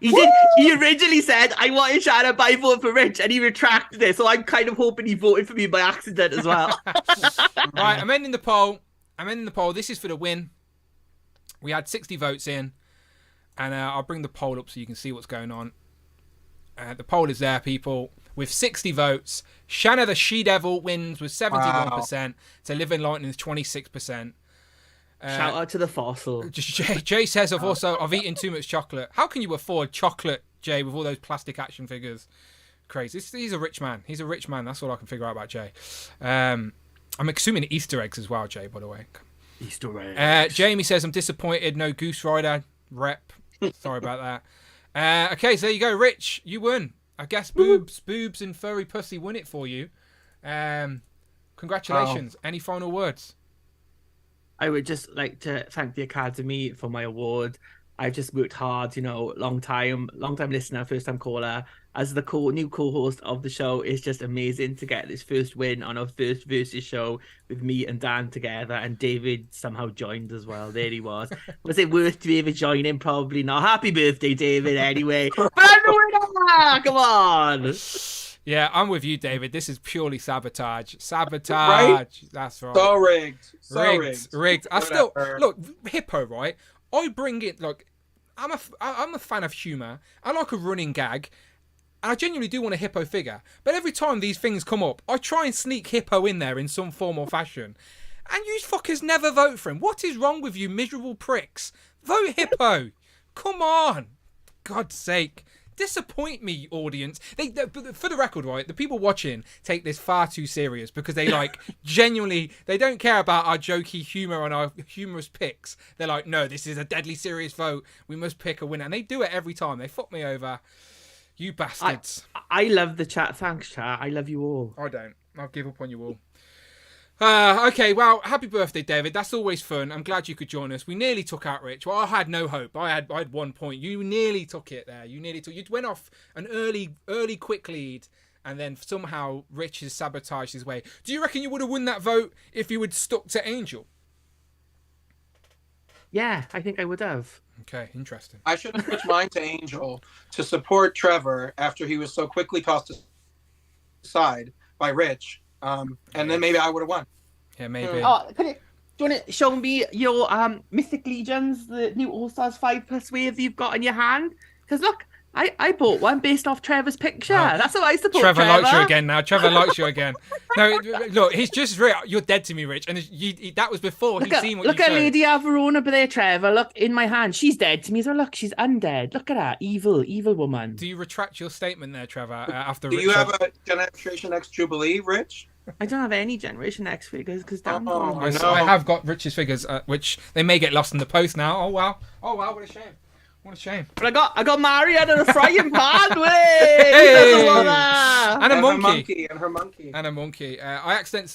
He originally said, I wanted Shanna, but I voted for Rich, and he retracted it. So I'm kind of hoping he voted for me by accident as well. Right, I'm ending the poll. This is for the win. We had 60 votes in. And I'll bring the poll up so you can see what's going on. The poll is there, people. With 60 votes, Shanna the She-Devil wins with 71%. To Living Lightning's 26%. Shout out to the Fossil. Jay says, I've eaten too much chocolate. How can you afford chocolate, Jay, with all those plastic action figures? Crazy. He's a rich man. That's all I can figure out about Jay. I'm assuming Easter eggs as well, Jay, by the way. Easter eggs. Jamie says, I'm disappointed. No Goose Rider rep. Sorry about that. Okay, so there you go, Rich. You won. I guess boobs and furry pussy won it for you. Congratulations. Any final words? I would just like to thank the Academy for my award. I've just worked hard, long time listener, first time caller. As the new co-host of the show, it's just amazing to get this first win on our first versus show with me and Dan together, and David somehow joined as well. There he was. Was it worth David joining? Probably not. Happy birthday, David, anyway. But I'm the winner! Come on! Yeah, I'm with you, David. This is purely sabotage. Sabotage. Right? That's right. So rigged. Rigged. I still look, Hippo, right? I bring it like I'm a fan of humour. I like a running gag. And I genuinely do want a Hippo figure. But every time these things come up, I try and sneak Hippo in there in some form or fashion. And you fuckers never vote for him. What is wrong with you miserable pricks? Vote Hippo. Come on. God's sake. Disappoint me, audience. They, for the record, right, the people watching take this far too serious because they genuinely, they don't care about our jokey humour and our humorous picks. They're like, no, this is a deadly serious vote. We must pick a winner. And they do it every time. They fuck me over. You bastards. I love the chat. Thanks, chat. I love you all. I don't. I'll give up on you all. Okay, well, happy birthday, David. That's always fun. I'm glad you could join us. We nearly took out Rich. Well, I had no hope. I had 1 point. You nearly took it there. You went off an early quick lead, and then somehow Rich has sabotaged his way. Do you reckon you would have won that vote if you had stuck to Angel? Yeah, I think I would have. Okay, interesting. I should have switched mine to Angel to support Trevor after he was so quickly tossed aside by Rich. And then maybe I would have won. Yeah, maybe. Oh, do you want to show me your Mythic Legions, the new All-Stars 5+ wave you've got in your hand? Because look, I bought one based off Trevor's picture. That's how I support Trevor. Trevor likes you again now. Trevor likes you again. No, look, he's just you're dead to me, Rich. And that was before he'd seen what you showed. Look at Lady Averona over there, Trevor. Look, in my hand. She's dead to me. So look, she's undead. Look at her. Evil woman. Do you retract your statement there, Trevor, after Do you have a Generation X Jubilee, Rich? I don't have any Generation X figures because damn. I have got Rich's figures, which they may get lost in the post now. Oh wow, what a shame. What a shame. But I got Marianne in a frying pan. Hey! And a monkey. And her monkey. And a monkey. I said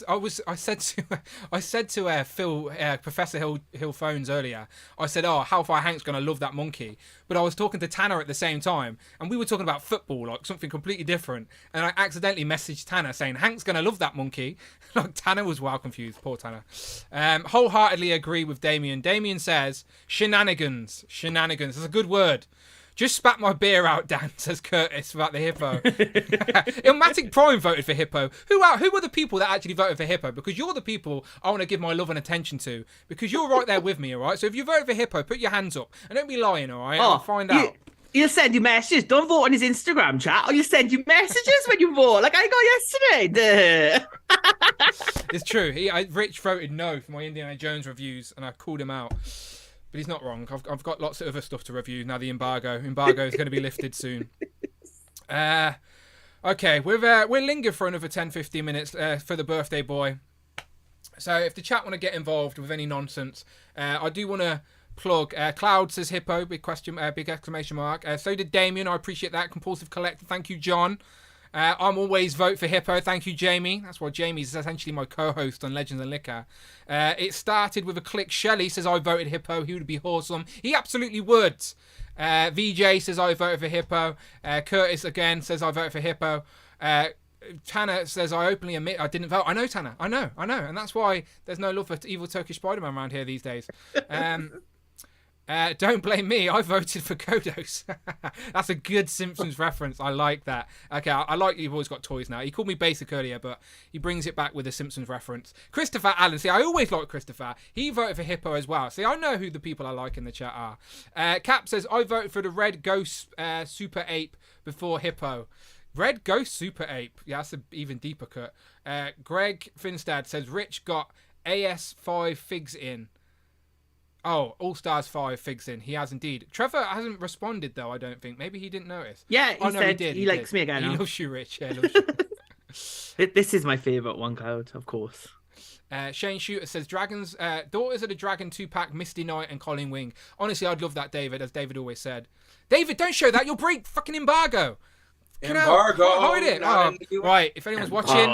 to Phil, Professor Hill Phones earlier. I said, "Oh, Hellfire Hank's gonna love that monkey." But I was talking to Tanner at the same time, and we were talking about football, like something completely different. And I accidentally messaged Tanner saying, "Hank's gonna love that monkey." Like Tanner was well confused. Poor Tanner. Wholeheartedly agree with Damien. Damien says, "Shenanigans. That's a good word." Just spat my beer out, Dan, says Curtis about the Hippo. Ilmatic Prime voted for Hippo. Who are the people that actually voted for Hippo? Because you're the people I want to give my love and attention to. Because you're right there with me, all right? So if you voted for Hippo, put your hands up. And don't be lying, all right? I'll find out. He'll send you messages. Don't vote on his Instagram chat, or he'll send you messages when you vote, like I got yesterday. It's true. Rich voted no for my Indiana Jones reviews, and I called him out. But he's not wrong. I've got lots of other stuff to review now. The embargo is going to be lifted soon. Okay, we'll linger for another 10-15 minutes for the birthday boy. So if the chat want to get involved with any nonsense, I do want to plug. Cloud says Hippo, big exclamation mark. So did Damien. I appreciate that. Compulsive Collector. Thank you, John. I'm always vote for Hippo. Thank you, Jamie. That's why Jamie's essentially my co-host on Legends and Liquor. It started with a click. Shelley says I voted Hippo. He would be awesome. He absolutely would. VJ says I voted for Hippo. Curtis again says I voted for Hippo. Tanner says I openly admit I didn't vote. I know, Tanner. I know. And that's why there's no love for evil Turkish Spider-Man around here these days. Don't blame me. I voted for Kodos. That's a good Simpsons reference. I like that. Okay, I like you've always got toys now. He called me basic earlier, but he brings it back with a Simpsons reference. Christopher Allen. See, I always like Christopher. He voted for Hippo as well. See, I know who the people I like in the chat are. Cap says I voted for the Red Ghost Super Ape before Hippo. Red Ghost Super Ape. Yeah, that's an even deeper cut. Greg Finstad says Rich got AS5 figs in. Oh, All-Stars 5 figs in. He has indeed. Trevor hasn't responded, though, I don't think. Maybe he didn't notice. Yeah, he said he likes me again. He loves you, Rich. Yeah, loves you. This is my favourite one, Cloud, of course. Shane Shooter says, Dragons, Daughters of the Dragon 2-pack, Misty Knight and Colin Wing. Honestly, I'd love that, David, as David always said. David, don't show that. You'll break fucking embargo. Embargo. Hide it. Right. If anyone's watching,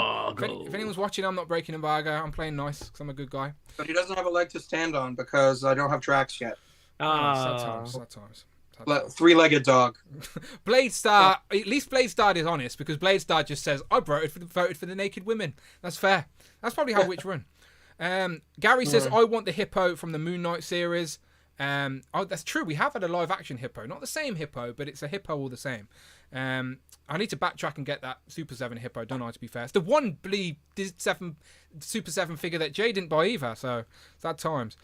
I'm not breaking embargo. I'm playing nice because I'm a good guy. But he doesn't have a leg to stand on because I don't have tracks yet. Sad times. Three-legged dog. Blade Star, at least Blade Star is honest, because Blade Star just says, I voted for the naked women. That's fair. That's probably how Witch run. Gary says, I want the hippo from the Moon Knight series. That's true. We have had a live action hippo. Not the same hippo, but it's a hippo all the same. I need to backtrack and get that Super 7 hippo, don't I, to be fair. It's the one Super 7 figure that Jay didn't buy either, so sad times.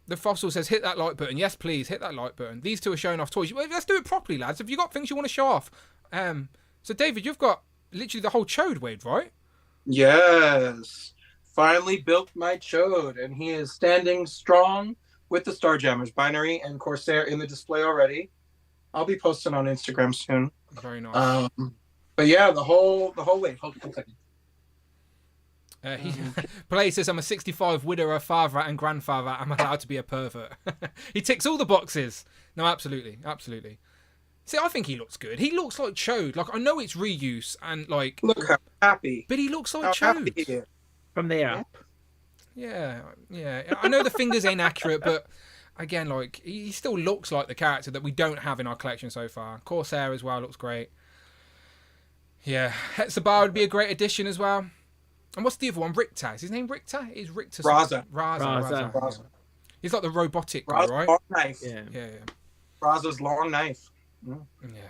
The Fossil says, hit that like button. Yes, please, hit that like button. These two are showing off toys. Well, let's do it properly, lads. Have you got things you want to show off? So, David, you've got literally the whole Chode wave, right? Yes. Finally built my Chode, and he is standing strong with the Starjammers binary and Corsair in the display already. I'll be posting on Instagram soon. Very nice. But yeah, the whole wave. Hold on a second. Play says, I'm a 65 widower, father and grandfather. I'm allowed to be a pervert. He ticks all the boxes. No, absolutely. See, I think he looks good. He looks like Chode. Like, I know it's reuse and like... Look how happy. But he looks like Chode. From there up. Yeah. I know the fingers ain't accurate, but again, like, he still looks like the character that we don't have in our collection so far. Corsair as well looks great. Yeah. Hetzabar would be a great addition as well. And what's the other one? Richter. Is his name Richter? Is Richter? Raza. Yeah. He's like the robotic guy, right? Long knife. Yeah. Raza's long knife. Yeah,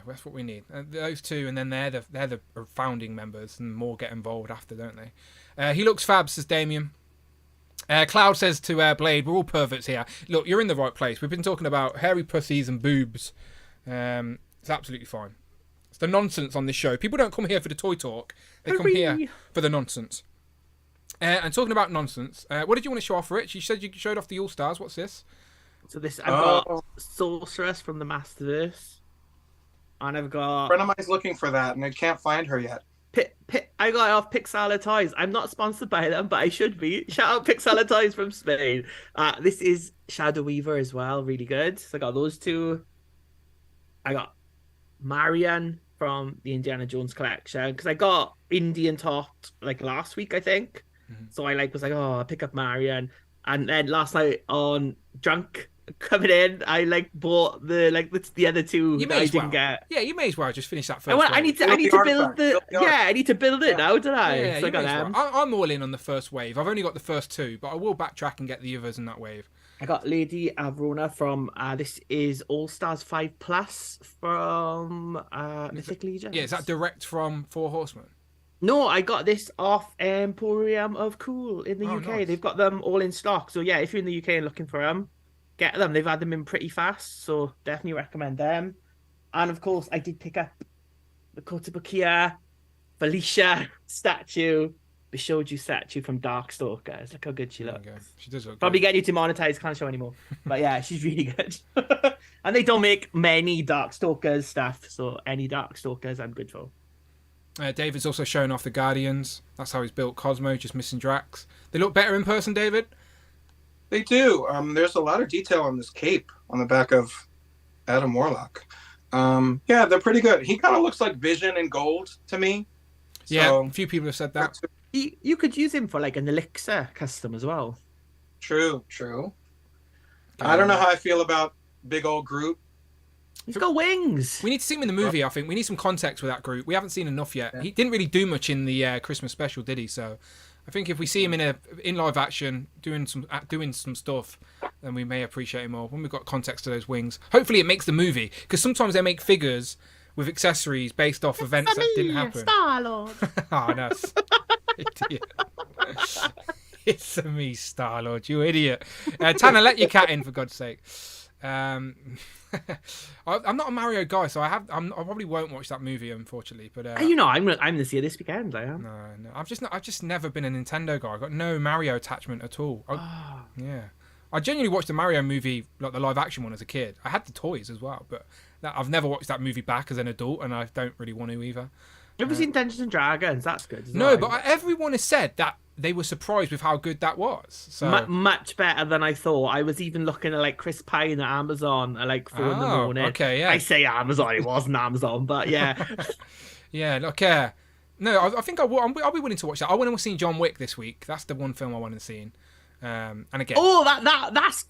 that's what we need. Those two, and then they're the founding members, and more get involved after, don't they? He looks fab, says Damien. Cloud says to Blade, we're all perverts here. Look, you're in the right place. We've been talking about hairy pussies and boobs. It's absolutely fine. It's the nonsense on this show. People don't come here for the toy talk. They come here for the nonsense. And talking about nonsense, what did you want to show off, Rich? You said you showed off the All-Stars. What's this? So this, I've got Sorceress from the Masterverse. And I've got... A friend of mine's looking for that, and I can't find her yet. I got it off Pixala Toys. I'm not sponsored by them, but I should be. Shout out Pixala Toys from Spain. This is Shadow Weaver as well. Really good. So I got those two. I got Marianne from the Indiana Jones collection, because I got Indian Topped like last week, I think. So I was like, oh, I'll pick up Marianne. And then last night on Drunk coming in, I bought the other two that I didn't get. Yeah, you may as well just finish that first. I need to build I need to build it now, don't I? Yeah, so I got them. Well. I'm all in on the first wave. I've only got the first two, but I will backtrack and get the others in that wave. I got Lady Avrona from this is All Stars 5 Plus from Mythic Legion. Yeah, is that direct from Four Horsemen? No, I got this off Emporium of Cool in the UK. Nice. They've got them all in stock. So yeah, if you're in the UK and looking for them, get them. They've had them in pretty fast, so definitely recommend them. And of course, I did pick up the Kotobukiya Felicia statue, Bishoju statue from Darkstalkers. Look how good she looks. She does look Probably good. get you to monetize, can't show anymore. But yeah, she's really good. And they don't make many Darkstalkers stuff, so any Darkstalkers I'm good for. David's also showing off the Guardians. That's how he's built Cosmo, just missing Drax. They look better in person, David? They do. There's a lot of detail on this cape on the back of Adam Warlock. Yeah, they're pretty good. He kind of looks like Vision in gold to me. Yeah, So, a few people have said that. You could use him for like an Elixir custom as well. True. I don't know how I feel about big old Groot. He's got wings. We need to see him in the movie, I think. We need some context with that group. We haven't seen enough yet. Yeah. He didn't really do much in the Christmas special, did he? So I think if we see him in live action doing some stuff, then we may appreciate him more when we've got context to those wings. Hopefully it makes the movie, because sometimes they make figures with accessories based off events that didn't happen. Star-Lord. Oh, no. Idiot. It's a me, Star-Lord, you idiot. Tanner, let your cat in, for God's sake. I'm not a Mario guy, so I probably won't watch that movie, unfortunately. But I'm going to see it this weekend. I am. No, I've just never been a Nintendo guy. I've got no Mario attachment at all. Yeah, I genuinely watched the Mario movie, like the live action one, as a kid. I had the toys as well, but I've never watched that movie back as an adult, and I don't really want to either. Have you seen Dungeons and Dragons? That's good. No, but everyone has said that they were surprised with how good that was. So much better than I thought. I was even looking at like Chris Pine at Amazon at like 4 in the morning. Okay, yeah. I say Amazon, it wasn't Amazon, but yeah. Yeah, look, no, I think I'll be willing to watch that. I want to see John Wick this week. That's the one film I want to see. And again,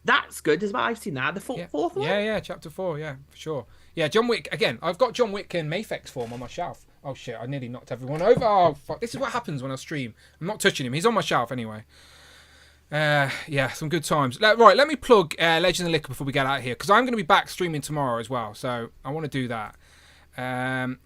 that's good as well. I've seen that. The fourth one. Yeah, chapter 4, yeah, for sure. Yeah, John Wick again. I've got John Wick and Mayfex form on my shelf. Oh shit! I nearly knocked everyone over. Oh fuck! This is what happens when I stream. I'm not touching him. He's on my shelf anyway. Yeah, some good times. Right, let me plug Legend of Liquor before we get out of here, because I'm going to be back streaming tomorrow as well. So I want to do that.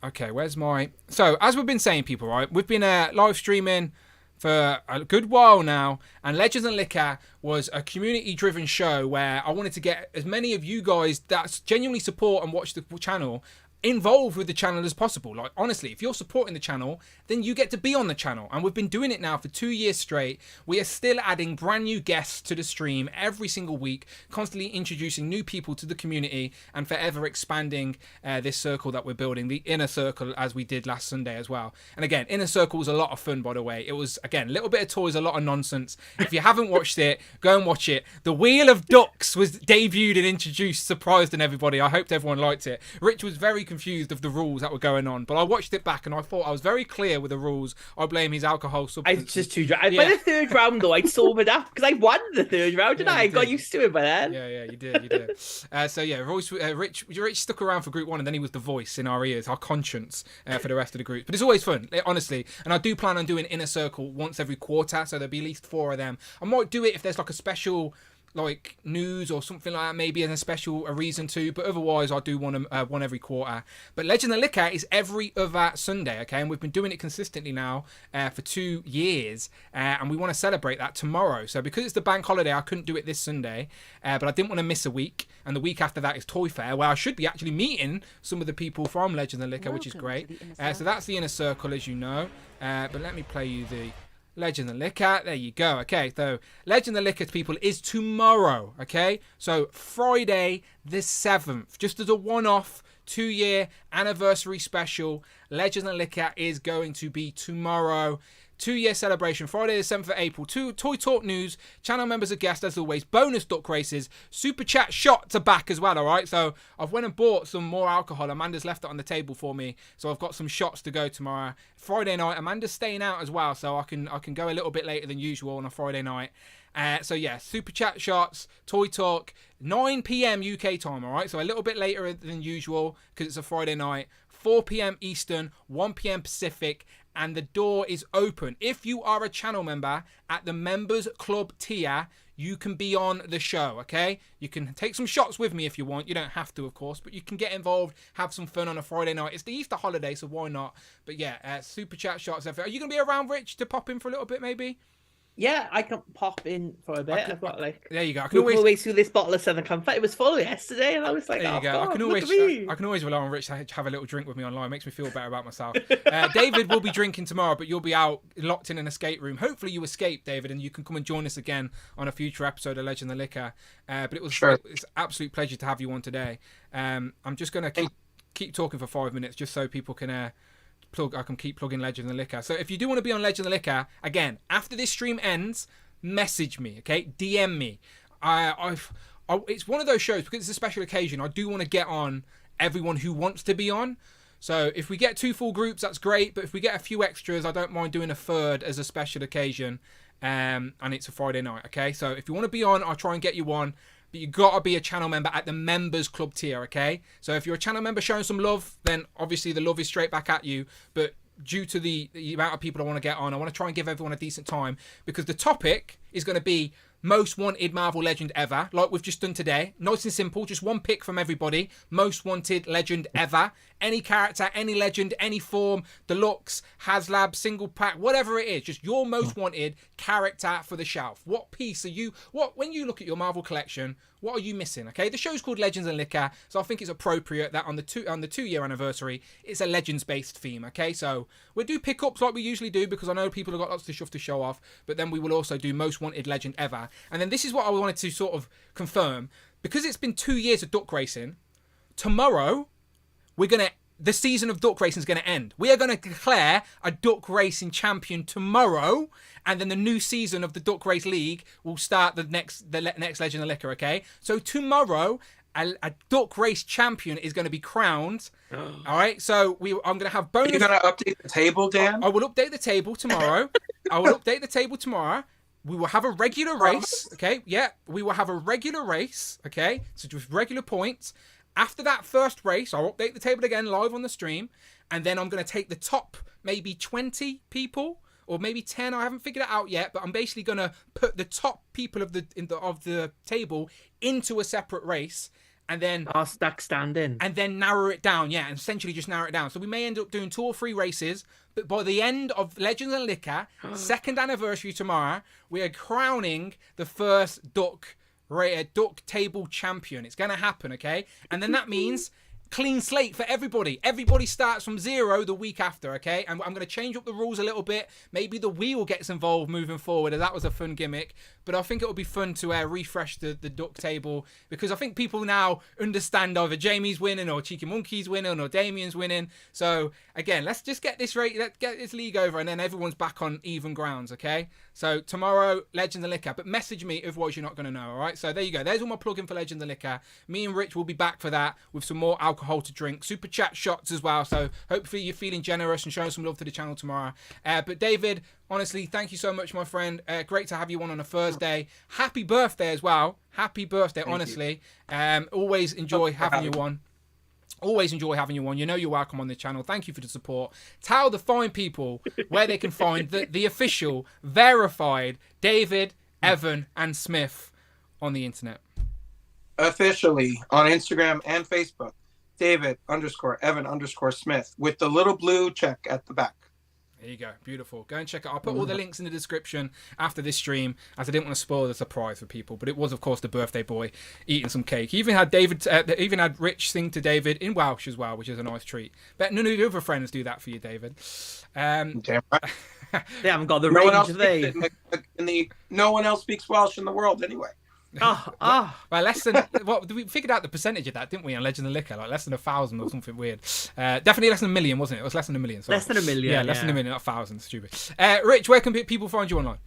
Okay, where's my... So, as we've been saying, people, right, we've been live streaming for a good while now, and Legends and Liquor was a community-driven show where I wanted to get as many of you guys that genuinely support and watch the channel involved with the channel as possible. Like, honestly, if you're supporting the channel, then you get to be on the channel, and we've been doing it now for 2 years straight. We are still adding brand new guests to the stream every single week, constantly introducing new people to the community, and forever expanding this circle that we're building, the inner circle, as we did last Sunday as well. And again, inner circle was a lot of fun, by the way. It was, again, a little bit of toys, a lot of nonsense. If you haven't watched it, go and watch it. The Wheel of Ducks was debuted and introduced, surprising everybody. I hoped everyone liked it. Rich was very confused of the rules that were going on, but I watched it back and I thought I was very clear with the rules. I blame his alcohol substance. It's just too dry. By the third round, though, I sobered up because I won the third round, didn't I? I got used to it by then. Yeah, you did. So yeah, Rich stuck around for group 1, and then he was the voice in our ears, our conscience for the rest of the group. But it's always fun, honestly. And I do plan on doing Inner Circle once every quarter, so there'll be at least 4 of them. I might do it if there's like a special, like, news or something like that, maybe as a reason to, but otherwise I do one every quarter. But Legend of Liquor is every other Sunday, okay, and we've been doing it consistently now for 2 years, and we want to celebrate that tomorrow. So because it's the bank holiday, I couldn't do it this Sunday, but I didn't want to miss a week, and the week after that is Toy Fair, where I should be actually meeting some of the people from Legend of Liquor, which is great. So that's the Inner Circle, as you know, but let me play you the Legend of Liquor. There you go. Okay, so Legend of Liquor, people, is tomorrow. Okay, so Friday the 7th, just as a one-off 2-year anniversary special. Legend of Liquor is going to be tomorrow. 2-year celebration, Friday the 7th of April. Toy Talk news, channel members are guests as always, bonus duck races, super chat shots are back as well, alright? So I've went and bought some more alcohol. Amanda's left it on the table for me, so I've got some shots to go tomorrow. Friday night, Amanda's staying out as well, so I can go a little bit later than usual on a Friday night. So yeah, super chat shots, Toy Talk, 9 p.m. UK time, alright? So a little bit later than usual because it's a Friday night. 4 p.m. Eastern, 1 p.m. Pacific, and the door is open. If you are a channel member at the Members Club tier, you can be on the show, okay? You can take some shots with me if you want. You don't have to, of course, but you can get involved, have some fun on a Friday night. It's the Easter holiday, so why not? But yeah, super chat shots. Are you going to be around, Rich, to pop in for a little bit, maybe? Yeah, I can pop in for a bit. I've got there you go. I can always through this bottle of Southern Comfort. It was full yesterday, and I was like, there you go. God, I can always rely on Rich to have a little drink with me online. It makes me feel better about myself. David will be drinking tomorrow, but you'll be out locked in an escape room. Hopefully you escape, David, and you can come and join us again on a future episode of Legend of Liquor. But it's an absolute pleasure to have you on today. I'm just gonna keep talking for 5 minutes just so people can. I can keep plugging Legend of Liquor. So if you do want to be on Legend of Liquor, again, after this stream ends, message me, okay? DM me. It's one of those shows, because it's a special occasion, I do want to get on everyone who wants to be on. So if we get 2 full groups, that's great. But if we get a few extras, I don't mind doing a third as a special occasion. And it's a Friday night, okay? So if you want to be on, I'll try and get you on. But you got to be a channel member at the Members Club tier, okay? So if you're a channel member showing some love, then obviously the love is straight back at you. But due to the amount of people I want to get on, I want to try and give everyone a decent time, because the topic is going to be most wanted Marvel legend ever, like we've just done today. Nice and simple, just one pick from everybody. Most wanted legend ever. Any character, any legend, any form, deluxe, HasLab, single pack, whatever it is, just your most wanted character for the shelf. What piece are you, when you look at your Marvel collection, what are you missing? Okay, the show's called Legends and Liquor, so I think it's appropriate that on the 2-year anniversary, it's a Legends-based theme. Okay, so we'll do pickups like we usually do, because I know people have got lots of stuff to show off, but then we will also do most wanted legend ever. And then this is what I wanted to sort of confirm, because it's been 2 years of duck racing. Tomorrow, the season of duck racing is going to end. We are going to declare a duck racing champion tomorrow, and then the new season of the Duck Race League will start the next Legend of Liquor, okay? So tomorrow, a duck race champion is going to be crowned. All right, so I'm going to have bonus. Are you going to update the table, Dan? I will update the table tomorrow. we will have a regular race. Okay, yeah, we will have a regular race. Okay, so just regular points. After that first race, I'll update the table again live on the stream, and then I'm going to take the top maybe 20 people or maybe 10. I haven't figured it out yet, but I'm basically going to put the top people of the table into a separate race. And then stack standing. And then narrow it down, and essentially just narrow it down. So we may end up doing 2 or 3 races, but by the end of Legends and Liquor, 2nd anniversary tomorrow, we are crowning the first duck table champion. It's going to happen, okay? And then that means clean slate for everybody. Everybody starts from 0 the week after, okay? And I'm going to change up the rules a little bit. Maybe the wheel gets involved moving forward. That was a fun gimmick. But I think it'll be fun to refresh the duck table, because I think people now understand either Jamie's winning or Cheeky Monkey's winning or Damien's winning. So again, let's just get this let's get this league over, and then everyone's back on even grounds, okay? So tomorrow, Legends and Liquor. But message me, otherwise you're not going to know, all right? So there you go. There's all my plug-in for Legends and Liquor. Me and Rich will be back for that with some more alcohol to drink. Super chat shots as well. So hopefully you're feeling generous and showing some love to the channel tomorrow. But David, honestly, thank you so much, my friend. Great to have you on a Thursday. Happy birthday as well. Happy birthday, honestly. Always enjoy having you on. Always enjoy having you on. You know you're welcome on the channel. Thank you for the support. Tell the fine people where they can find the official, verified David, Evan, and Smith on the internet. Officially on Instagram and Facebook, David_Evan_Smith with the little blue check at the back. There you go. Beautiful. Go and check it. I'll put all the links in the description after this stream, as I didn't want to spoil the surprise for people. But it was, of course, the birthday boy eating some cake. He even had even had Rich sing to David in Welsh as well, which is a nice treat. Bet none of your other friends do that for you, David. Damn right. They haven't got the range, have they? No one else speaks Welsh in the world anyway. Well, we figured out the percentage of that, didn't we, on Legend of Liquor? Like less than 1,000 or something weird. Definitely less than 1 million, wasn't it? It was less than 1 million. Sorry. Less than 1 million. Yeah, less than 1 million, not 1,000. Stupid. Rich, where can people find you online?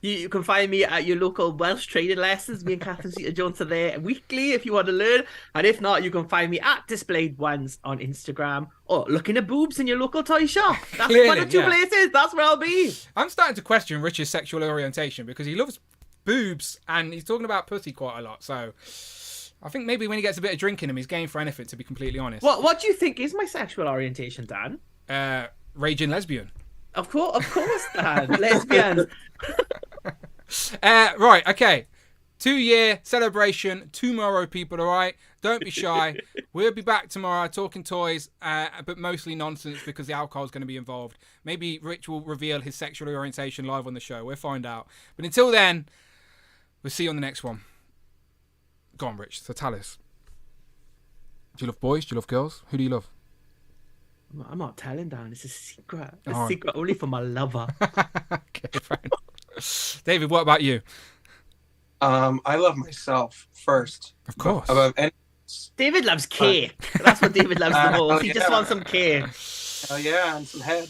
You can find me at your local Welsh trading lessons. Me and Catherine Zeta-Jones are there weekly if you want to learn. And if not, you can find me at Displayed Ones on Instagram, or looking at boobs in your local toy shop. That's one of 2 places. That's where I'll be. I'm starting to question Rich's sexual orientation, because he loves boobs and he's talking about pussy quite a lot. So I think maybe when he gets a bit of drink in him, he's game for anything, to be completely honest. What do you think is my sexual orientation, Dan? Raging lesbian. Of course, Dan. Lesbian. Right, okay. 2-year celebration tomorrow, people, all right? Don't be shy. We'll be back tomorrow talking toys, but mostly nonsense, because the alcohol is going to be involved. Maybe Rich will reveal his sexual orientation live on the show. We'll find out. But until then, we'll see you on the next one. Go on, Rich. So tell us. Do you love boys? Do you love girls? Who do you love? I'm not telling, Dan. It's a secret. A secret only for my lover. Okay, fair enough. David, what about you? I love myself first. Of course. Above any... David loves care. That's what David loves the most. He just wants some care. Oh yeah, and some head.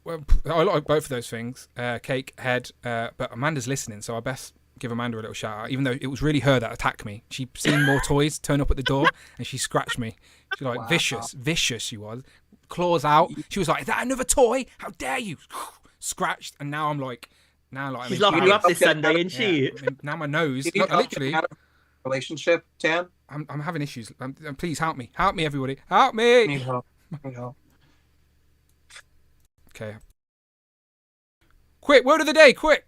Well, I like both of those things. Cake, head. But Amanda's listening, so I best give Amanda a little shout out. Even though it was really her that attacked me. She seen more toys turn up at the door, and she scratched me. She was like, vicious she was. Claws out. She was like, "Is that another toy? How dare you!" Scratched, and now I'm like. She's locking you up this Sunday, isn't she? Yeah. Now my nose, literally. Relationship, Dan. I'm having issues. Please help me. Help me, everybody. Help me. Need help. Okay. Quick, word of the day, quick.